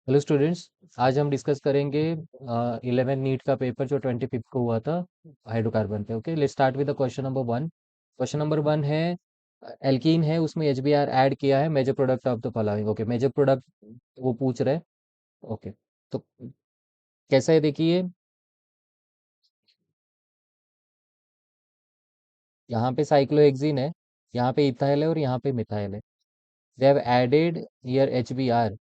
Hello students. आज हम discuss करेंगे 11 नीट का पेपर जो 25 को हुआ था हाइड्रोकार्बन पे। Okay, let's start with the question number 1। Question number 1 है, एल्कीन है, उसमें HBr ऐड किया है, major product of the following. Okay, major product वो पूछ रहे हैं। ओके, तो कैसा है देखिए, यहाँ पे साइक्लोहेक्सिन है, यहाँ पे इथाइल है और यहाँ पे मिथाइल है। They have added here HBr।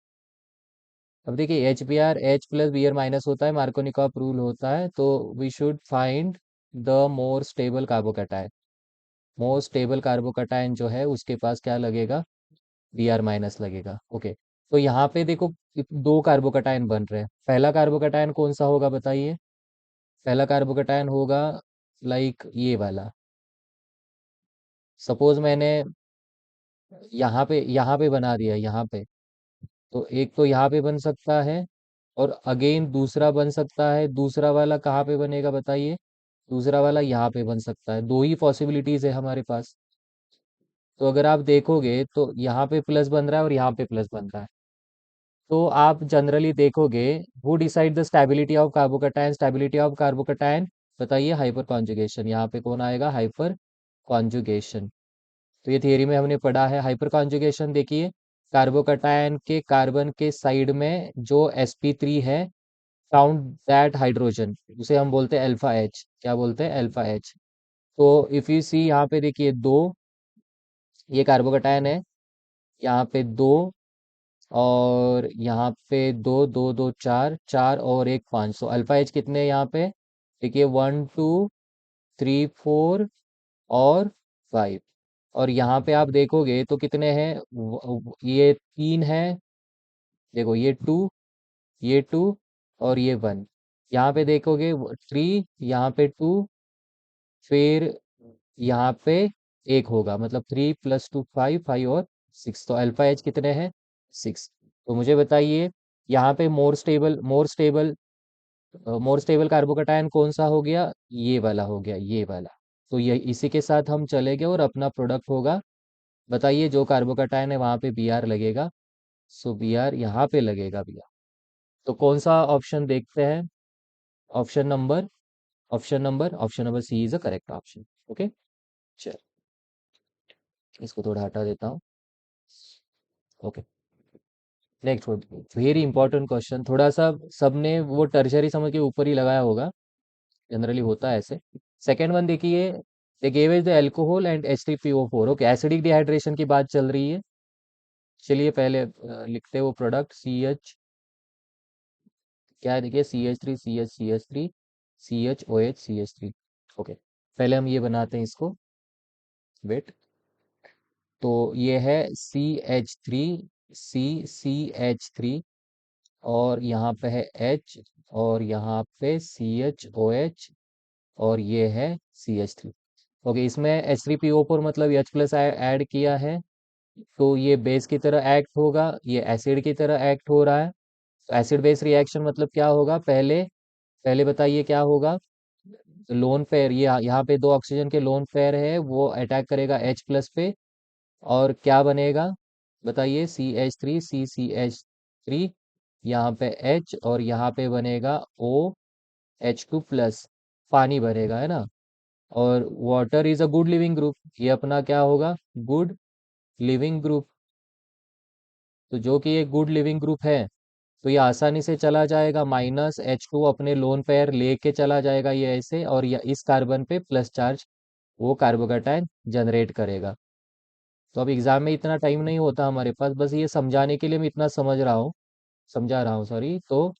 अब देखिए HBr H plus Br minus होता है, मार्कोनिकॉफ रूल होता है, तो we should find the more stable carbocation. More stable carbocation जो है उसके पास क्या लगेगा, Br माइनस लगेगा। ओके, तो यहाँ पे देखो दो कार्बोकैटायन बन रहे हैं। पहला कार्बोकैटायन कौन सा होगा बताइए। पहला कार्बोकैटायन होगा लाइक ये वाला। सपोज मैंने यहाँ पे बना दिया, यहाँ पे तो एक तो यहाँ पे बन सकता है, और अगेन दूसरा बन सकता है। दूसरा वाला कहाँ पे बनेगा बताइए, दूसरा वाला यहाँ पे बन सकता है। दो ही पॉसिबिलिटीज है हमारे पास। तो अगर आप देखोगे तो यहाँ पे प्लस बन रहा है और यहाँ पे प्लस बन रहा है। तो आप जनरली देखोगे, who decide the stability of carbocation. Stability of carbocation बताइए, हाइपर कॉन्जुगेशन। यहाँ पे कौन आएगा, हाइपर कॉन्जुगेशन। तो ये थियरी में हमने पढ़ा है। हाइपर कॉन्जुगेशन देखिए, कार्बोकैटायन के कार्बन के साइड में जो sp3 है, काउंट दैट हाइड्रोजन, उसे हम बोलते हैं अल्फा एच। क्या बोलते हैं, अल्फा एच। तो इफ यू सी यहाँ पे देखिए दो, ये कार्बोकैटायन है, यहाँ पे दो, और यहाँ पे दो दो दो चार, चार और एक पाँच। सौ अल्फा एच कितने हैं यहाँ पे, देखिए 1 2 3 4 और 5। और यहाँ पे आप देखोगे तो कितने हैं, ये तीन है, देखो ये टू, ये टू और ये वन। यहाँ पे देखोगे थ्री, यहाँ पे टू, फिर यहाँ पे एक होगा, मतलब 3 + 2 5, 5 और 6। तो अल्फा एच कितने हैं, 6। तो मुझे बताइए यहाँ पे मोर स्टेबल कार्बोकैटायन कौन सा हो गया, ये वाला हो गया, ये वाला। तो ये इसी के साथ हम चलेंगे और अपना प्रोडक्ट होगा। बताइए जो कार्बोकैटायन है वहां पे Br लगेगा। सो Br यहाँ पे लगेगा Br। तो कौन सा ऑप्शन देखते हैं, option number option number C is a correct option. Okay, चल इसको थोड़ा हटा देता हूँ। Okay, next, very important question. थोड़ा सा सबने वो टर्शरी समझ के ऊपर ही लगाया होगा, जनरली होता है ऐसे। सेकेंड वन देखिए, they give is the alcohol and H3PO4। Okay, acidic dehydration की बात चल रही है। चलिए पहले लिखते हैं वो प्रोडक्ट CH, क्या है देखिए, CH3 CH CH3 CHOH okay, पहले हम ये बनाते हैं इसको, वेट। तो ये है CH3 और यहाँ पे है H, और यहाँ पे CHOH, और ये है CH3। ओके, इसमें H3PO4 मतलब H प्लस ऐड किया है, तो ये बेस की तरह एक्ट होगा, ये एसिड की तरह एक्ट हो रहा है। तो एसिड बेस रिएक्शन मतलब क्या होगा, पहले पहले बताइए क्या होगा। लोन पेयर, ये यहाँ पे दो ऑक्सीजन के लोन पेयर है, वो अटैक करेगा H प्लस पे, और क्या बनेगा बताइए, CH3 यहाँ पे H, और यहाँ पे बनेगा OH2 प्लस, पानी बनेगा, है ना। और water is a good leaving group, ये अपना क्या होगा, गुड लिविंग ग्रुप। तो जो कि एक गुड लिविंग ग्रुप है, तो ये आसानी से चला जाएगा, -H2 अपने लोन पेयर लेके चला जाएगा ये ऐसे, और ये इस कार्बन पे प्लस चार्ज वो कार्बोकैटायन जनरेट करेगा। तो अब एग्जाम में इतना टाइम नहीं होता हमारे पास, बस ये समझाने के लिए मैं इतना समझा रहा हूँ, सॉरी। तो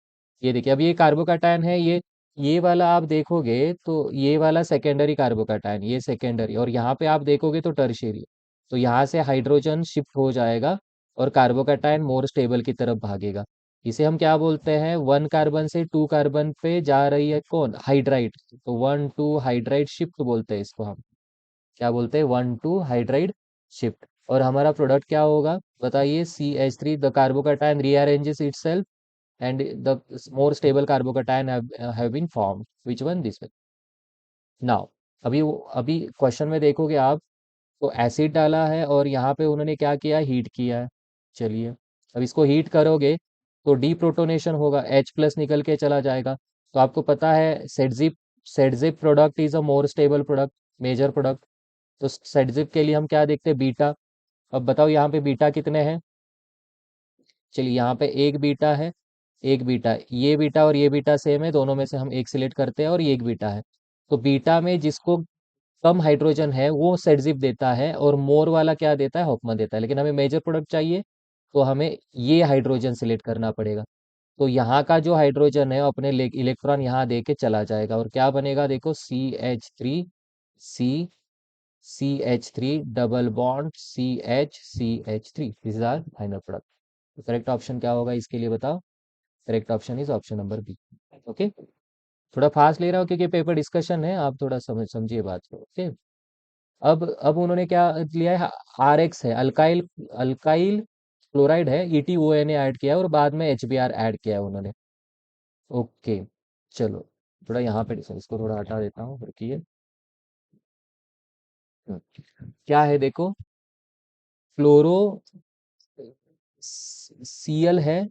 ये देखिए, अब ये कार्बोकैटायन है, ये वाला आप देखोगे तो ये वाला सेकेंडरी कार्बोकैटायन, ये सेकेंडरी, और यहाँ पे आप देखोगे तो टर्शियरी। तो यहाँ से हाइड्रोजन शिफ्ट हो जाएगा और कार्बोकैटायन मोर स्टेबल की तरफ भागेगा। इसे हम क्या बोलते हैं, 1 कार्बन से 2 कार्बन पे जा रही है कौन, हाइड्राइड। तो 1 2 हाइड्राइड शिफ्ट बोलते हैं इसको हम, क्या बोलते हैं, 1 2 हाइड्राइड शिफ्ट। और हमारा प्रोडक्ट क्या होगा बताइए, CH3, the carbocation rearranges itself and the more stable carbocation have been formed. Which one, this one? Now, अभी क्वेश्चन में देखोगे आप, तो एसिड डाला है और यहाँ पे उन्होंने क्या किया, हीट किया है। चलिए अब इसको हीट करोगे, तो डी प्रोटोनेशन होगा, H प्लस निकल के चला जाएगा। तो आपको पता है Saytzeff product is a more stable product, major product. तो सेटजिप के लिए हम क्या देखते हैं, बीटा। अब बताओ यहाँ पे बीटा कितने हैं। चलिए यहाँ पे एक बीटा है, एक बीटा, ये बीटा और ये बीटा सेम है, दोनों में से हम एक सिलेक्ट करते हैं और ये एक बीटा है। तो बीटा में जिसको कम हाइड्रोजन है वो सेटजिप देता है, और मोर वाला क्या देता है, हॉफमैन देता है। लेकिन हमें मेजर प्रोडक्ट चाहिए, तो हमें ये हाइड्रोजन सिलेक्ट करना पड़ेगा। तो यहाँ का जो हाइड्रोजन है अपने इलेक्ट्रॉन यहाँ दे के चला जाएगा, और क्या बनेगा देखो, CH3 double bond CH3, this is our final product. तो करेक्ट ऑप्शन क्या होगा इसके लिए बताओ। Correct option is option number B. Okay, थोड़ा फास्ट ले रहा हूँ क्योंकि पेपर डिस्कशन है, आप थोड़ा समझिए बात को। ओके, अब उन्होंने क्या लिया है, RX है, अल्काइल अल्काइल क्लोराइड है, ETONA ऐड किया है, और बाद में HBr ऐड किया है उन्होंने। ओके, चलो थोड़ा यहाँ पे इसको थोड़ा हटा देता हूँ, रुकिए। हम्म, क्या है देखो, फ्लोरो Cl है,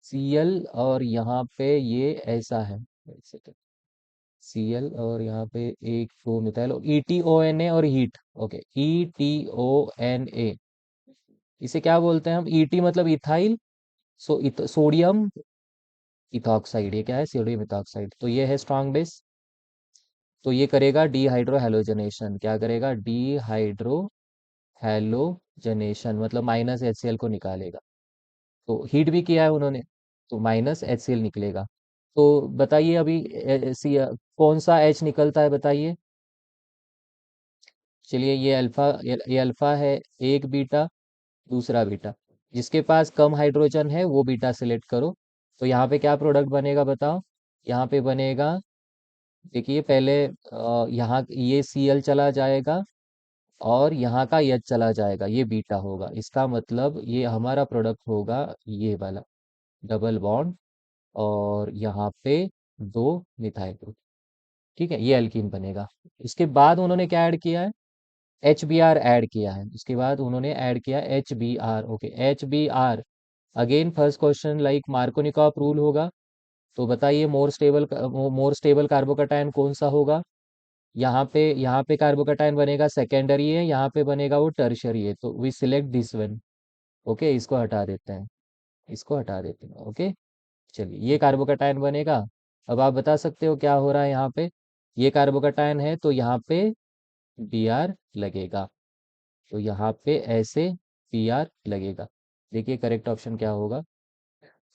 Cl, और यहाँ पे ये ऐसा है, Cl, और यहाँ पे एक दो मिथाइल, ETONA और हीट। ओके, ETONA, इसे क्या बोलते हैं हम, ET मतलब इथाइल, सोडियम इथॉक्साइड, ये क्या है, सोडियम इथॉक्साइड। तो ये है स्ट्रॉन्ग बेस। तो ये करेगा डीहाइड्रो हेलोजनेशन, क्या करेगा, डीहाइड्रो हेलोजनेशन, मतलब -HCl को निकालेगा। तो हीट भी किया है उन्होंने, तो -HCl निकलेगा। तो बताइए अभी कौन सा H निकलता है बताइए। चलिए ये अल्फा है, एक बीटा, दूसरा बीटा। जिसके पास कम हाइड्रोजन है वो बीटा सिलेक्ट करो। तो यहाँ पे क्या प्रोडक्ट बनेगा बताओ। यहाँ पे बनेगा, देखिए पहले यहाँ ये Cl चला जाएगा, और यहाँ का H चला जाएगा, ये बीटा होगा। इसका मतलब ये हमारा प्रोडक्ट होगा ये वाला, डबल बॉन्ड, और यहाँ पे दो मिथाइल ग्रुप। ठीक है, ये अल्कीन बनेगा। इसके बाद उन्होंने क्या ऐड किया है, HBr ऐड किया है। उसके बाद उन्होंने ऐड किया HBr। Okay, HBr, again first question like Markovnikov rule होगा। तो बताइए मोर स्टेबल कार्बोकैटायन कौन सा होगा। यहाँ पे कार्बोकैटायन बनेगा सेकेंडरी है, यहाँ पे बनेगा वो टर्शरी है। तो we select this one. Okay, इसको हटा देते हैं, इसको हटा देते हैं। ओके, चलिए ये कार्बोकैटायन बनेगा। अब आप बता सकते हो क्या हो रहा है यहाँ पे, ये कार्बोकैटायन है तो यहाँ पे Br लगेगा, तो यहाँ पे ऐसे Br लगेगा। देखिए करेक्ट ऑप्शन क्या होगा।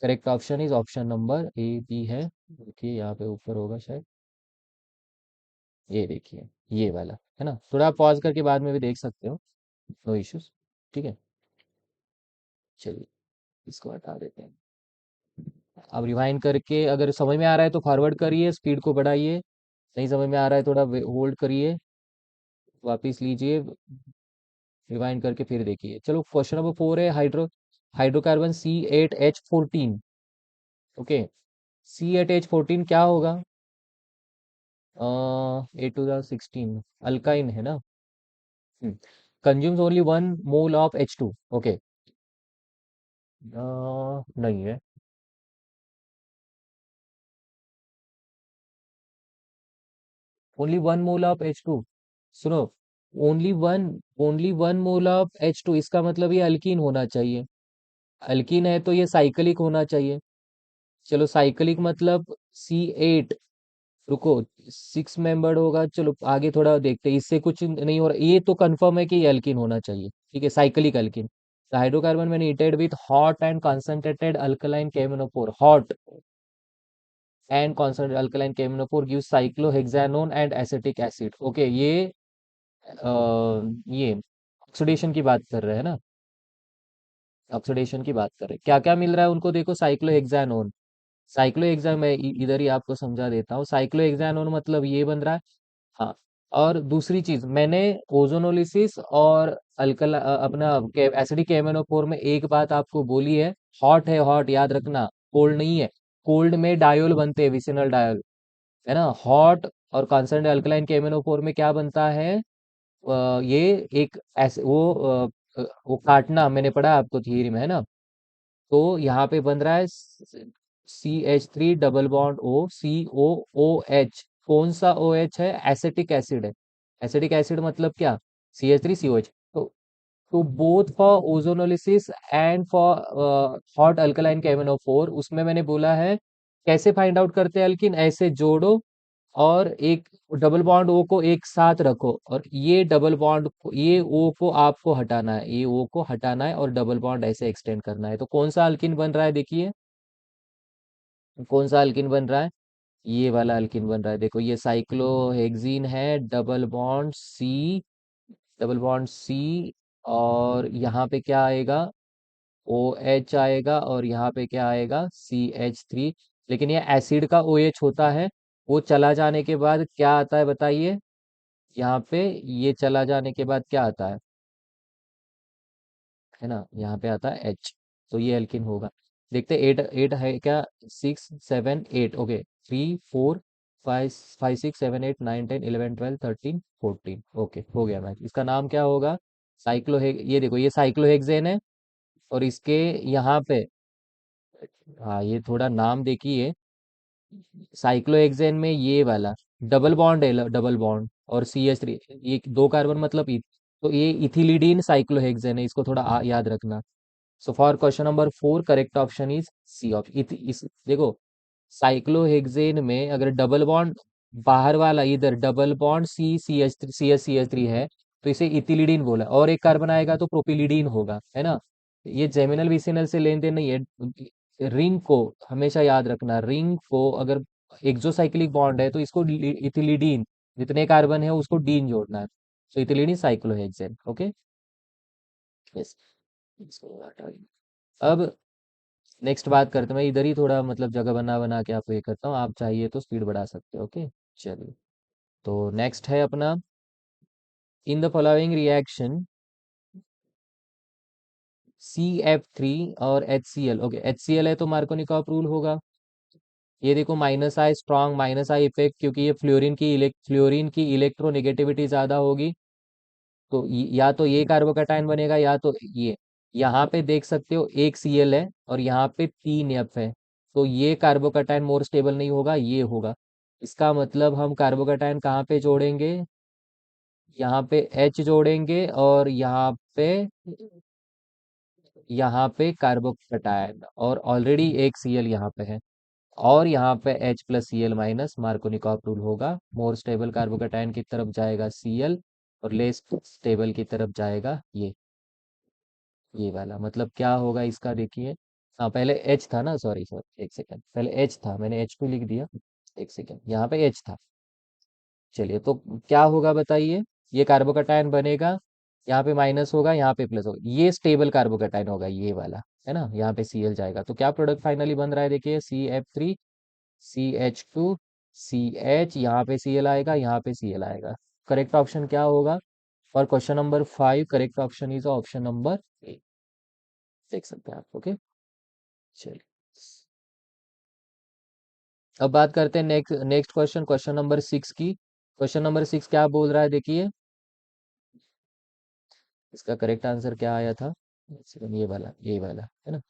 Correct option is option number A B है। देखिए यहाँ पे ऊपर होगा शायद, ये देखिए, ये वाला है ना। थोड़ा आप पॉज करके बाद में भी देख सकते हो, नो इश्यूज। ठीक है, चलिए इसको हटा देते हैं। अब रिवाइंड करके अगर समझ में आ रहा है तो फॉरवर्ड करिए, स्पीड को बढ़ाइए। नहीं समझ में आ रहा है थोड़ा होल्ड करिए, वापिस लीजिए, रिवाइंड करके फिर देखिए। चलो क्वेश्चन नंबर 4 है, हाइड्रोकार्बन C8H14। ओके, C8H14 क्या होगा, 8 to the 16, अल्काइन है ना। Consumes only 1 mole of H2। Okay, नहीं है, ओनली 1 मोल ऑफ H2, सुनो, only one only 1 mole of H2, इसका मतलब ये अल्कीन होना चाहिए। अल्कीन है तो ये साइक्लिक होना चाहिए। चलो साइक्लिक मतलब C8, रुको, 6 मेंबर्ड होगा। चलो आगे थोड़ा देखते हैं, इससे कुछ नहीं हो रहा, ये तो कंफर्म है कि ये अल्कीन होना चाहिए। ठीक है, cyclic alkene. The hydrocarbon when heated with hot and concentrated alkaline K M N O four, hot and concentrated alkaline K M N O four give cyclohexanone and acetic acid. Okay, ये ऑक्सीडेशन की बात कर रहे हैं ना, ऑक्सीडेशन की बात कर रहे हैं। क्या क्या मिल रहा है उनको देखो, साइक्लोहेक्सानोन। साइक्लोहेक्सा मैं इधर ही आपको समझा देता हूँ, साइक्लोहेक्सानोन मतलब ये बन रहा है। हाँ, और दूसरी चीज मैंने ओजोनोलिसिस और अपना एसिडिक केमेनोफोर में एक बात आपको बोली है, हॉट है, हॉट याद रखना, कोल्ड नहीं है। कोल्ड में डायोल बनते हैं, विसिनल डायोल, है ना। हॉट और कॉन्सर्न अल्कलाइन केमेनोफोर में क्या बनता है, ये एक ऐसे वो काटना मैंने पढ़ा आपको थियरी में, है ना। तो यहाँ पे बन रहा है CH3 double bond O, COOH। कौन सा OH है? एसिटिक एसिड है। एसिटिक एसिड मतलब क्या? CH3COH। तो both for ozonolysis and for hot alkaline KMnO4, उसमें मैंने बोला है कैसे फाइंड आउट करते हैं अल्किन, ऐसे जोड़ो और एक डबल बॉन्ड ओ को एक साथ रखो, और ये डबल बॉन्ड ये ओ को आपको हटाना है, ये ओ को हटाना है और डबल बॉन्ड ऐसे एक्सटेंड करना है। तो कौन सा अल्किन बन रहा है देखिए, कौन सा अल्किन बन रहा है? ये वाला अल्किन बन रहा है। देखो ये साइक्लोहेक्सीन है, डबल बॉन्ड सी, और यहाँ पे क्या आएगा? OH आएगा, और यहाँ पे क्या आएगा? CH3। लेकिन ये एसिड का OH होता है, वो चला जाने के बाद क्या आता है बताइए? यहाँ पे ये चला जाने के बाद क्या आता है ना, यहाँ पे आता है H। तो ये एल्किन होगा। देखते एट एट है क्या? 6 7 8, ओके। 3 4 5 6 7 8 9 10 11 12 13 14, ओके हो गया मैच। इसका नाम क्या होगा? ये देखो ये साइक्लोहेक्सेन है, और इसके यहाँ पे, हाँ ये थोड़ा नाम देखिए, साइक्लोहेक्सेन में ये वाला डबल बॉन्ड है, डबल बॉन्ड और CH3, ये दो कार्बन मतलब तो ये इथिलीडीन साइक्लोहेक्सेन है, इसको थोड़ा याद रखना। So for question number 4 correct option is C option. इस देखो साइक्लोहेक्सेन में अगर डबल बॉन्ड बाहर वाला इधर डबल बॉन्ड CH3 है, तो इसे इथिलीडीन बोला, और एक कार्बन आएगा तो प्रोपिलीडीन होगा, है ना। ये जेमिनल विसिनल से लेन देन नहीं है। रिंग को हमेशा याद रखना, रिंग को अगर एक्सोसाइक्लिक बॉन्ड है तो इसको इथिलीडीन, जितने कार्बन है उसको डीन जोड़ना है। तो इथिलीडीन साइक्लोहेक्सेन, ओके। यस। अब नेक्स्ट बात करते हैं। मैं इधर ही थोड़ा मतलब जगह बना बना के आपको ये करता हूँ, आप चाहिए तो स्पीड बढ़ा सकते हो, ओके। चलिए, तो नेक्स्ट है अपना, in the following reaction CF3 और HCl, ओके HCl है तो मार्कोनिकॉफ रूल होगा। ये देखो -I स्ट्रॉन्ग, -I इफेक्ट, क्योंकि ये फ्लोरीन की इलेक्ट्रोनेगेटिविटी ज्यादा होगी। तो या तो ये कार्बोकैटायन बनेगा या तो ये। यहाँ पे देख सकते हो एक Cl है और यहाँ पे 3F है, तो ये कार्बोकैटायन मोर स्टेबल नहीं होगा, ये होगा। इसका मतलब हम कार्बोकैटायन कहाँ पे जोड़ेंगे? यहाँ पे H जोड़ेंगे, और यहाँ पे कार्बोकैटायन, और ऑलरेडी एक Cl यहाँ पे है, और यहाँ पे H+Cl- मार्कोनिकॉफ रूल होगा। मोर स्टेबल कार्बोकैटायन की तरफ जाएगा Cl, और लेस स्टेबल की तरफ जाएगा ये वाला। मतलब क्या होगा इसका देखिए। हाँ पहले H था ना, सॉरी सॉरी, एक सेकंड, पहले H था, मैंने H2 लिख दिया। एक सेकंड, यहाँ पे H था। चलिए, तो क्या होगा बताइए? ये कार्बोकैटायन बनेगा, यहाँ पे माइनस होगा, यहाँ पे प्लस होगा, ये स्टेबल कार्बोकैटायन होगा ये वाला, है ना। यहाँ पे Cl जाएगा, तो क्या प्रोडक्ट फाइनली बन रहा है देखिए, CF3 CH2 CH, यहाँ पे Cl आएगा, यहाँ पे Cl आएगा। करेक्ट ऑप्शन क्या होगा for question number 5? Correct option is option number ए। देख सकते हैं आप, ओके। चलिए, अब बात करते हैं next next question, question number 6 की। क्वेश्चन नंबर 6 क्या बोल रहा है देखिए, इसका करेक्ट आंसर क्या आया था? एक सेकंड, ये वाला है ना।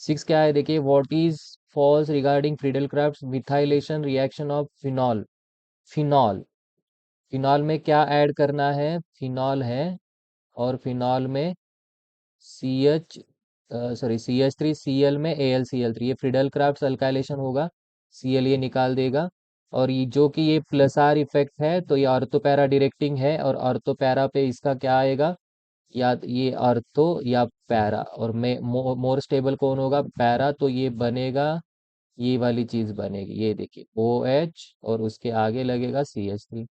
6 क्या है देखिए, what is false regarding Friedel Crafts methylation reaction of phenol. Phenol, phenol में क्या ऐड करना है? फिनॉल है, और फिनॉल में CH, सॉरी CH3Cl में AlCl3, ये फ्रीडल क्राफ्ट अल्काइलेशन होगा। Cl ये निकाल देगा, और ये जो कि ये प्लस आर इफेक्ट है, तो ये ऑर्थो पैरा डायरेक्टिंग है, और ऑर्थो पैरा पे इसका क्या आएगा? या तो ये ऑर्थो या पैरा, और में मोर स्टेबल कौन होगा? पैरा, तो ये बनेगा, ये वाली चीज बनेगी, ये देखिए OH, और उसके आगे लगेगा CH3।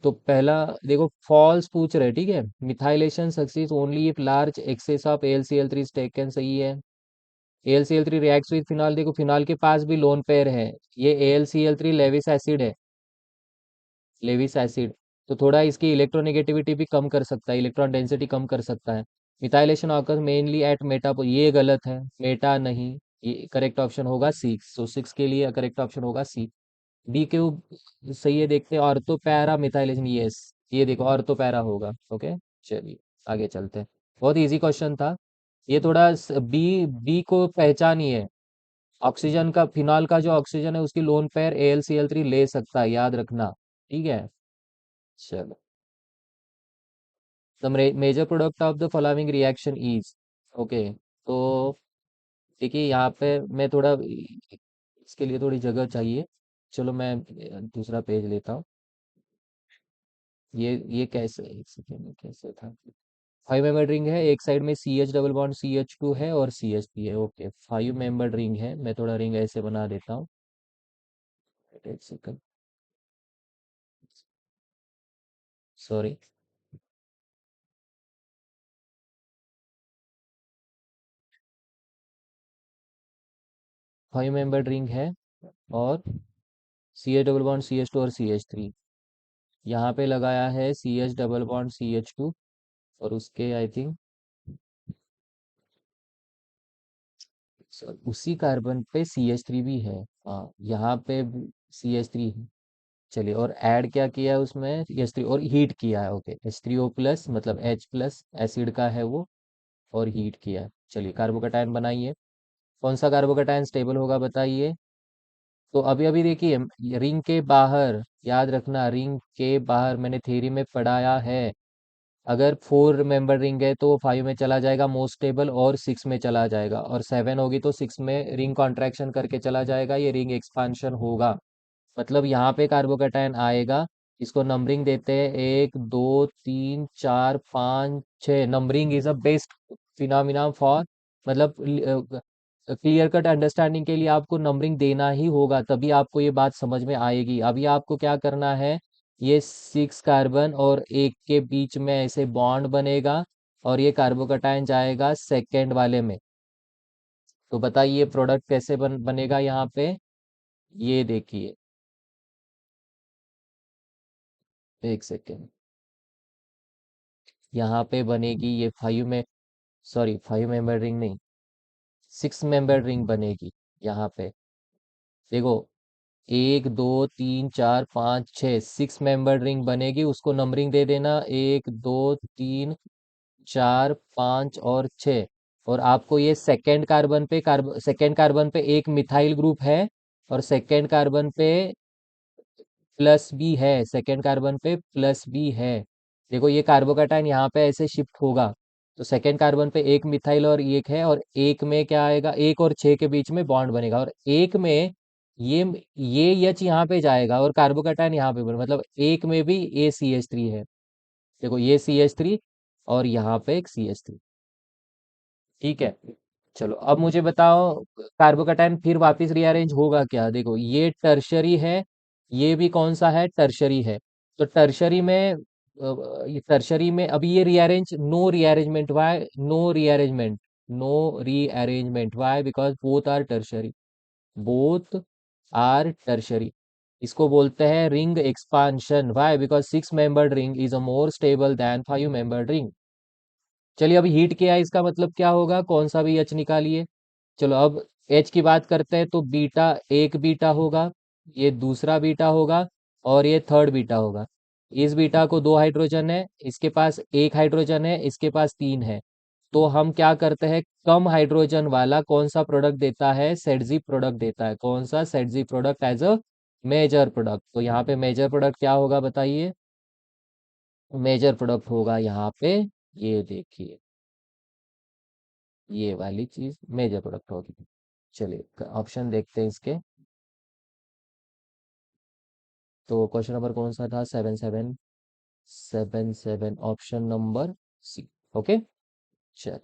तो पहला देखो फॉल्स पूछ रहे, ठीक है। Methylation succeed only if large access of AlCl3 is taken, सही है। AlCl3 रिएक्ट्स विद फिनॉल, देखो फिनॉल के पास भी लोन पेयर है, ये AlCl3 लेविस एसिड है, लेविस एसिड। तो थोड़ा इसकी इलेक्ट्रोनेगेटिविटी भी कम कर सकता है, इलेक्ट्रॉन डेंसिटी कम कर सकता है। Methylation occurs mainly eight Meta, ये गलत है, मेटा नहीं। ये करेक्ट ऑप्शन होगा सी, सो 6 के लिए करेक्ट ऑप्शन होगा सी। डी क्यूब सही है, देखते हैं ऑर्थो पैरा मिथाइलेशन, यस, ये देखो ऑर्थो पैरा होगा, ओके। चलिए आगे चलते हैं, बहुत इजी क्वेश्चन था। ये थोड़ा बी बी को पहचानिए। ऑक्सीजन का, फिनॉल का जो ऑक्सीजन है उसकी लोन पेयर AlCl3 ले सकता है, याद रखना। ठीक है। चलो, the major product of the following reaction is. Okay, तो देखिए यहाँ पे मैं थोड़ा इसके लिए थोड़ी जगह चाहिए। चलो मैं दूसरा पेज लेता हूँ। ये कैसे, एक सेकेंड में कैसे था। 5 मेंबर रिंग है, एक साइड में CH डबल बॉन्ड CH2 है और CH3 है। ओके, 5 मेंबर रिंग है, मैं थोड़ा रिंग ऐसे बना देता हूँ। एक सेकंड, सॉरी। 5 मेंबर रिंग है और CH डबल बॉन्ड CH2 और CH3। यहाँ पे लगाया है CH डबल बॉन्ड CH2 और उसके आई थिंक उसी कार्बन पे CH3 भी है। हाँ, यहाँ पे CH3 है। चलिए, और ऐड क्या किया है उसमें, H3, और हीट किया है। ओके, H3O प्लस मतलब H प्लस एसिड का है वो, और हीट किया है। चलिए, कार्बोकैटायन बनाइए। कौन सा कार्बोकैटायन स्टेबल होगा बताइए। तो अभी अभी देखिए, रिंग के बाहर, याद रखना, रिंग के बाहर मैंने थ्योरी में पढ़ाया है, अगर 4 मेंबर रिंग है तो 5 में चला जाएगा मोस्ट स्टेबल, और 6 में चला जाएगा, और 7 होगी तो 6 में रिंग कॉन्ट्रैक्शन करके चला जाएगा, ये रिंग एक्सपांशन होगा। मतलब यहाँ पे कार्बोकैटायन आएगा। इसको नंबरिंग देते हैं, 1 2 3 4 5 6। Numbering is a best phenomena for, मतलब क्लियर कट अंडरस्टैंडिंग के लिए आपको नंबरिंग देना ही होगा, तभी आपको ये बात समझ में आएगी। अभी आपको क्या करना है, ये 6 कार्बन और एक के बीच में ऐसे बॉन्ड बनेगा, और ये कार्बोकैटायन जाएगा सेकेंड वाले में। तो बताइए प्रोडक्ट कैसे बनेगा यहाँ पे। ये देखिए, एक सेकेंड, यहाँ पे बनेगी ये 5 मेंबर रिंग नहीं, 6 मेंबर रिंग बनेगी यहाँ पे। देखो, 1 2 3 4 5 6, 6 मेंबर रिंग बनेगी, उसको नंबरिंग दे देना, 1 2 3 4 5 और 6। और आपको ये सेकेंड कार्बन पे एक मिथाइल ग्रुप है, और सेकेंड कार्बन पे प्लस बी है, सेकेंड कार्बन पे प्लस बी है। देखो, ये कार्बोकैटायन यहाँ पे ऐसे शिफ्ट होगा, तो सेकेंड कार्बन पे एक मिथाइल और एक है, और एक में क्या आएगा, 1 और 6 के बीच में बॉन्ड बनेगा, और एक में ये ये H यहाँ पे जाएगा और कार्बोकैटायन यहाँ पे बनेगा, मतलब एक में भी ACH3 है। देखो, ये CH3 और यहाँ पे एक CH3। ठीक है। चलो, अब मुझे बताओ, कार्बोकैटायन फिर वापस रीअरेंज होगा क्या। देखो, ये टर्शरी है, ये भी कौन सा है, टर्शरी है। तो टर्शरी में ये टर्शरी में अभी ये rearrange, no rearrangement, why no rearrangement, no rearrangement, why because both are tertiary, both are tertiary. इसको बोलते हैं ring expansion, why because 6 membered ring is a more stable than 5 membered ring. चलिए, अभी हीट किया है, इसका मतलब क्या होगा, कौन सा भी एच निकालिए। चलो, अब एच की बात करते हैं, तो बीटा, एक बीटा होगा, ये दूसरा बीटा होगा, और ये थर्ड बीटा होगा। इस बीटा को 2 हाइड्रोजन है, इसके पास एक हाइड्रोजन है, इसके पास तीन है। तो हम क्या करते हैं, कम हाइड्रोजन वाला कौन सा प्रोडक्ट देता है, सेडजी प्रोडक्ट देता है। कौन सा, Saytzeff product as a major product. तो यहाँ पे मेजर प्रोडक्ट क्या होगा बताइए। मेजर प्रोडक्ट होगा यहाँ पे, ये देखिए, ये वाली चीज मेजर प्रोडक्ट होगी। चलिए, ऑप्शन देखते हैं इसके। तो क्वेश्चन नंबर कौन सा था, 7 7 7 7, ऑप्शन नंबर सी। ओके। चल,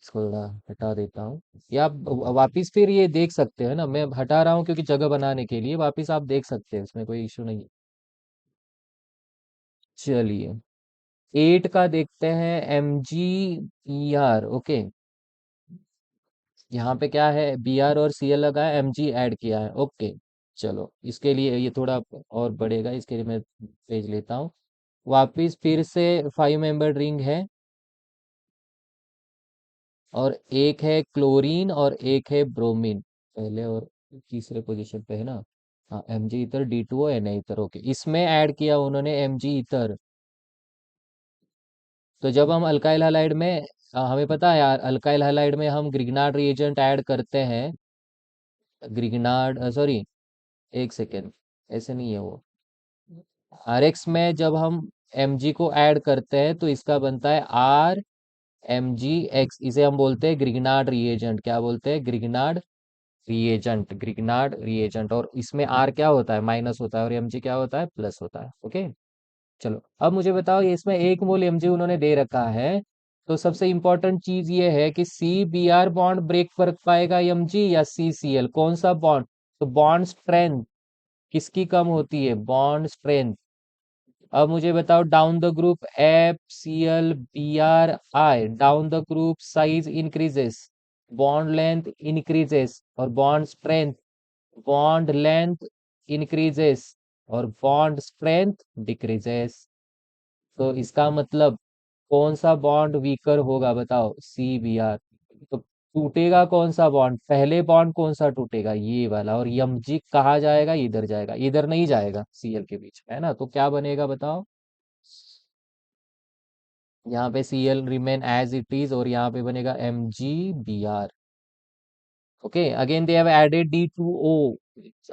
इसको थोड़ा हटा देता हूँ, या आप वापिस फिर ये देख सकते हैं ना, मैं हटा रहा हूँ क्योंकि जगह बनाने के लिए, वापिस आप देख सकते हैं, इसमें कोई इशू नहीं है। चलिए, 8 का देखते हैं, MgBr। ओके, यहाँ पे क्या है, Br और Cl लगा है, Mg ऐड किया है। ओके, चलो, इसके लिए ये थोड़ा और बढ़ेगा, इसके लिए मैं पेज लेता हूँ। वापिस फिर से 5 मेंबर रिंग है, और एक है क्लोरीन और एक है ब्रोमीन, पहले और तीसरे पोजीशन पे है ना। हाँ, Mg ether D2O Na ether. Okay, इसमें ऐड किया उन्होंने Mg इथर। तो जब हम अल्काइल हैलाइड में हमें पता है यार, अल्काइल हैलाइड में हम ग्रिग्नार्ड रिएजेंट ऐड करते हैं। ग्रिग्नार्ड, सॉरी, एक सेकेंड, ऐसे नहीं है वो। आरएक्स में जब हम Mg को ऐड करते हैं तो इसका बनता है RMgX। इसे हम बोलते हैं ग्रिग्नार्ड रिएजेंट। क्या बोलते हैं? Grignard reagent, Grignard reagent. और इसमें R क्या होता है? माइनस होता है, और Mg क्या होता है? प्लस होता है। ओके, चलो अब मुझे बताओ, ये इसमें 1 मोल Mg उन्होंने दे रखा है, तो सबसे इंपॉर्टेंट चीज ये है कि CBr बॉन्ड ब्रेक कर पाएगा Mg या CCl? कौन सा बॉन्ड? तो बॉन्ड स्ट्रेंथ किसकी कम होती है? Bond strength. अब मुझे बताओ, down the group FCl Br I, down the group size increases, bond length increases, और bond strength, bond length increases, और बॉन्ड स्ट्रेंथ डिक्रीजेस। तो इसका मतलब कौन सा बॉन्ड वीकर होगा? बताओ। CBr। तो टूटेगा कौन सा बॉन्ड? पहले बॉन्ड कौन सा टूटेगा? ये वाला। और Mg कहाँ जाएगा? इधर जाएगा, इधर नहीं जाएगा, Cl के बीच में, है ना? तो क्या बनेगा बताओ? यहाँ पे Cl remain as it is, और यहाँ पे बनेगा MgBr। Okay, again they have added D2O।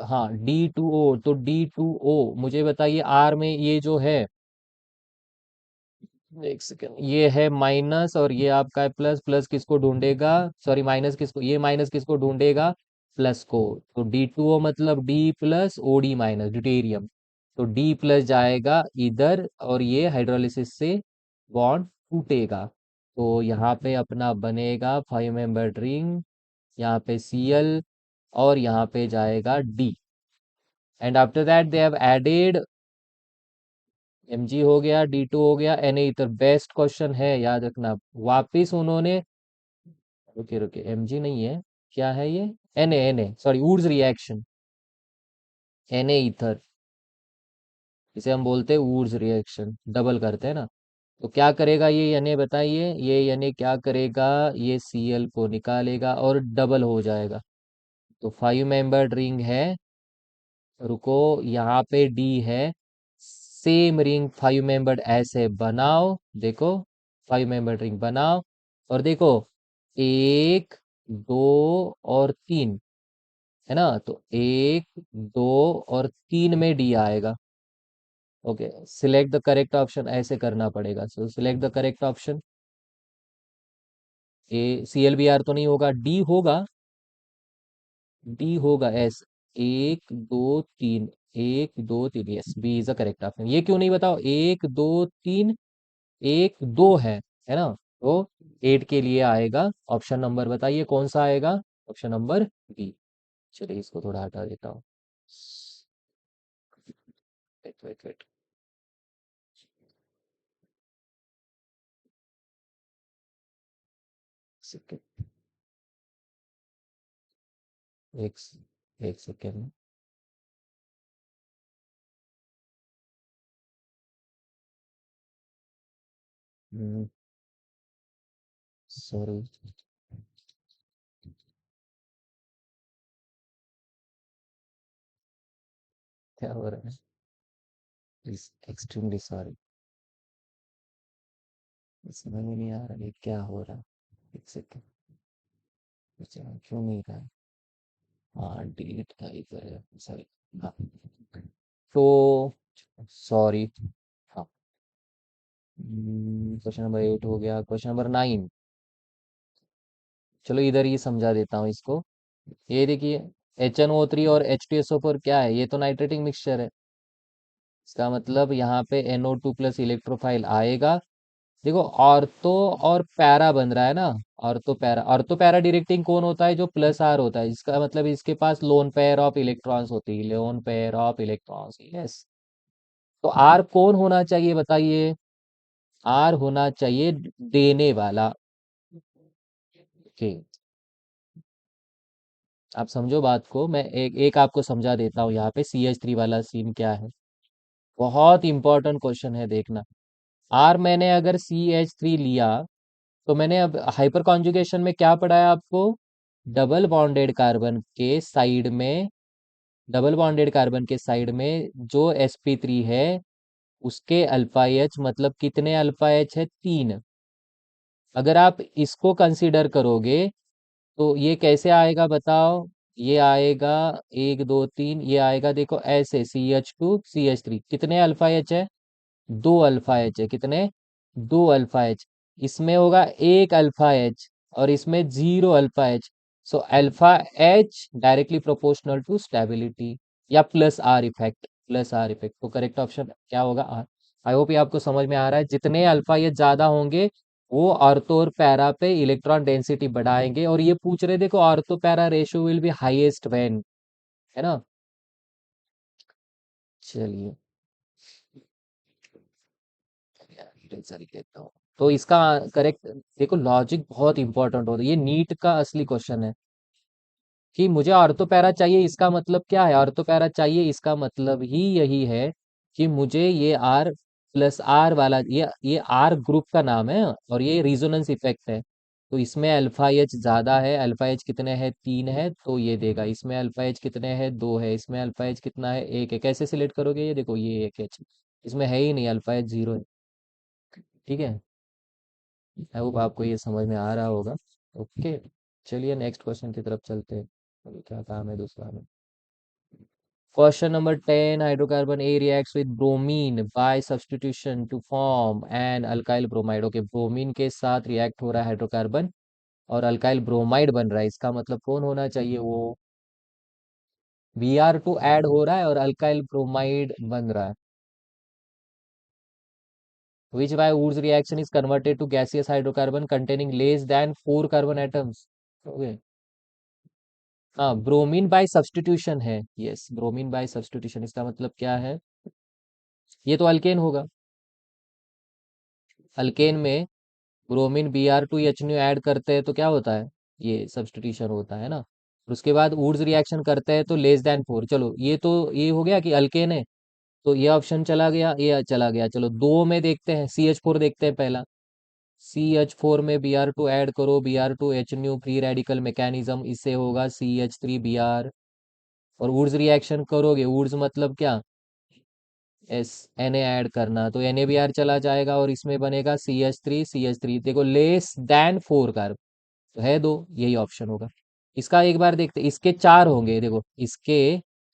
हाँ, D2O। तो D2O, मुझे बताइए, R में ये जो है, एक सेकेंड, ये है माइनस और ये आपका है प्लस। प्लस किसको ढूंढेगा? सॉरी, माइनस किसको? ये माइनस किसको ढूंढेगा? प्लस को। तो D2O मतलब D plus OD minus, deuterium. तो D प्लस जाएगा इधर, और ये हाइड्रोलिसिस से बॉन्ड टूटेगा। तो यहाँ पे अपना बनेगा 5 मेंबर्ड रिंग, यहाँ पे Cl, और यहाँ पे जाएगा D। And after that they have added, Mg हो गया, D2 हो गया, Na। बेस्ट क्वेश्चन है, याद रखना। वापिस उन्होंने, रुके रुके, Mg नहीं है, क्या है ये? Na, sorry, Wurtz reaction, Na ether, इसे हम बोलते हैं वुड्स रिएक्शन, डबल करते हैं ना। तो क्या करेगा ये Na? बताइए, ये Na क्या करेगा? ये Cl को निकालेगा और डबल हो जाएगा। तो 5 मेंबर्ड रिंग है। रुको, यहाँ पे D है, सेम रिंग 5 मेंबर्ड ऐसे बनाओ। देखो, 5 मेंबर्ड रिंग बनाओ, और देखो, 1, 2 और 3, है ना? तो 1, 2 और 3 में D आएगा। Okay, select the correct option, ऐसे करना पड़ेगा। सो select the correct option. CLBr तो नहीं होगा, D होगा, D होगा। S, 1, 2, 3, 1, 2, 3, yes, B is the correct option. ये क्यों नहीं बताओ? 1, 2, 3, 1, 2 है ना? तो 8 के लिए आएगा ऑप्शन नंबर, बताइए कौन सा आएगा? Option number B. चलिए, इसको थोड़ा हटा देता हूँ। वेट वेट वेट, सेकेंड, एक एक सेकेंड। सॉरी, क्या हो रहा है? Please, extremely sorry. समझ में नहीं आ रहा ये क्या हो रहा है। एक सेकेंड, क्यों नहीं रहा है? हाँ, डिलीट का ही करेगा, सॉरी। हाँ, तो सॉरी। हाँ, क्वेश्चन नंबर 8 हो गया। क्वेश्चन नंबर 9, चलो इधर ही समझा देता हूँ इसको। ये देखिए, HNO3 और H2SO4 क्या है? ये तो नाइट्रेटिक मिक्सचर है। इसका मतलब यहाँ पे NO2+ इलेक्ट्रोफाइल आएगा। देखो, ऑर्थो और पैरा बन रहा है ना। ऑर्थो पैरा डायरेक्टिंग कौन होता है? जो प्लस R होता है। इसका मतलब इसके पास लोन पेयर ऑफ इलेक्ट्रॉन्स होती है, lone pair of electrons, yes. तो R कौन होना चाहिए बताइए? R होना चाहिए देने वाला। ओके, आप समझो बात को। मैं एक एक आपको समझा देता हूँ। यहाँ पे CH3 वाला सीन क्या है, बहुत इंपॉर्टेंट क्वेश्चन है, देखना। R मैंने अगर CH3 लिया, तो मैंने अब हाइपर कॉन्जुगेशन में क्या पढ़ा है आपको? डबल बॉन्डेड कार्बन के साइड में, डबल बॉन्डेड कार्बन के साइड में जो sp3 है, उसके अल्फा एच मतलब कितने अल्फा एच है? 3। अगर आप इसको कंसीडर करोगे तो ये कैसे आएगा बताओ? ये आएगा 1 2 3, ये आएगा देखो ऐसे CH2 CH3, कितने अल्फा एच है? 2 अल्फा एच है। कितने? 2 अल्फा एच। इसमें होगा 1 अल्फा एच और इसमें 0 alpha H. So alpha H directly proportional to stability, या प्लस आर इफेक्ट। तो करेक्ट ऑप्शन क्या होगा? आर। आई होप ये आपको समझ में आ रहा है। जितने अल्फा एच ज्यादा होंगे वो ऑर्थो और पैरा पे इलेक्ट्रॉन डेंसिटी बढ़ाएंगे। और ये पूछ रहे देखो ortho para ratio will be highest when, है ना? चलिए आंसर लेता हूँ। तो इसका करेक्ट देखो, लॉजिक बहुत इंपॉर्टेंट होता है, ये नीट का असली क्वेश्चन है कि मुझे ऑर्थोपैरा चाहिए, इसका मतलब क्या है? ऑर्थोपैरा चाहिए इसका मतलब ही यही है कि मुझे ये आर प्लस आर वाला, ये आर ग्रुप का नाम है और ये रिजोनेंस इफेक्ट है। तो इसमें अल्फा एच ज्यादा है। अल्फा एच कितने हैं? 3 है, तो ये देगा। इसमें अल्फा एच कितने हैं? 2 है। इसमें अल्फा एच कितना है? 1 है। कैसे सिलेक्ट करोगे? ये देखो, ये 1 एच इसमें है ही नहीं, अल्फा एच 0 है। ठीक है, आई होप आपको ये समझ में आ रहा होगा। ओके, चलिए नेक्स्ट क्वेश्चन की तरफ चलते हैं। अभी क्या काम है दूसरा में? Question number 10, hydrocarbon A reacts with bromine by substitution to form an alkyl bromide. Okay, bromine के साथ रिएक्ट हो रहा है हाइड्रोकार्बन और अल्काइल ब्रोमाइड बन रहा है। इसका मतलब कौन होना चाहिए? वो Br2 ऐड हो रहा है और अल्काइल ब्रोमाइड बन रहा है। Which by Wood's reaction is converted to gaseous hydrocarbon containing less than 4 carbon atoms? Okay, हाँ, ब्रोमीन बाय सब्स्टिट्यूशन है। यस, ब्रोमीन बाय सब्स्टिट्यूशन, इसका मतलब क्या है? ये तो अल्केन होगा। अल्केन में ब्रोमीन Br2 H ऐड करते हैं तो क्या होता है? ये सब्स्टिट्यूशन होता है ना। और उसके बाद वुड्स रिएक्शन करते हैं तो लेस देन 4। चलो, ये तो ये हो गया कि अल्केन है, तो ये ऑप्शन चला गया, ये चला गया। चलो, 2 में देखते हैं, CH4 देखते हैं पहला। CH4 में Br2 ऐड करो, Br2 H free radical mechanism, इससे होगा CH3Br। और वुड्स रिएक्शन करोगे, वुड्स मतलब क्या? एस Na ऐड करना, तो NaBr चला जाएगा और इसमें बनेगा CH3 देखो, लेस देन 4 कार्ब, तो है 2, यही ऑप्शन होगा। इसका एक बार देखते, इसके 4 होंगे देखो,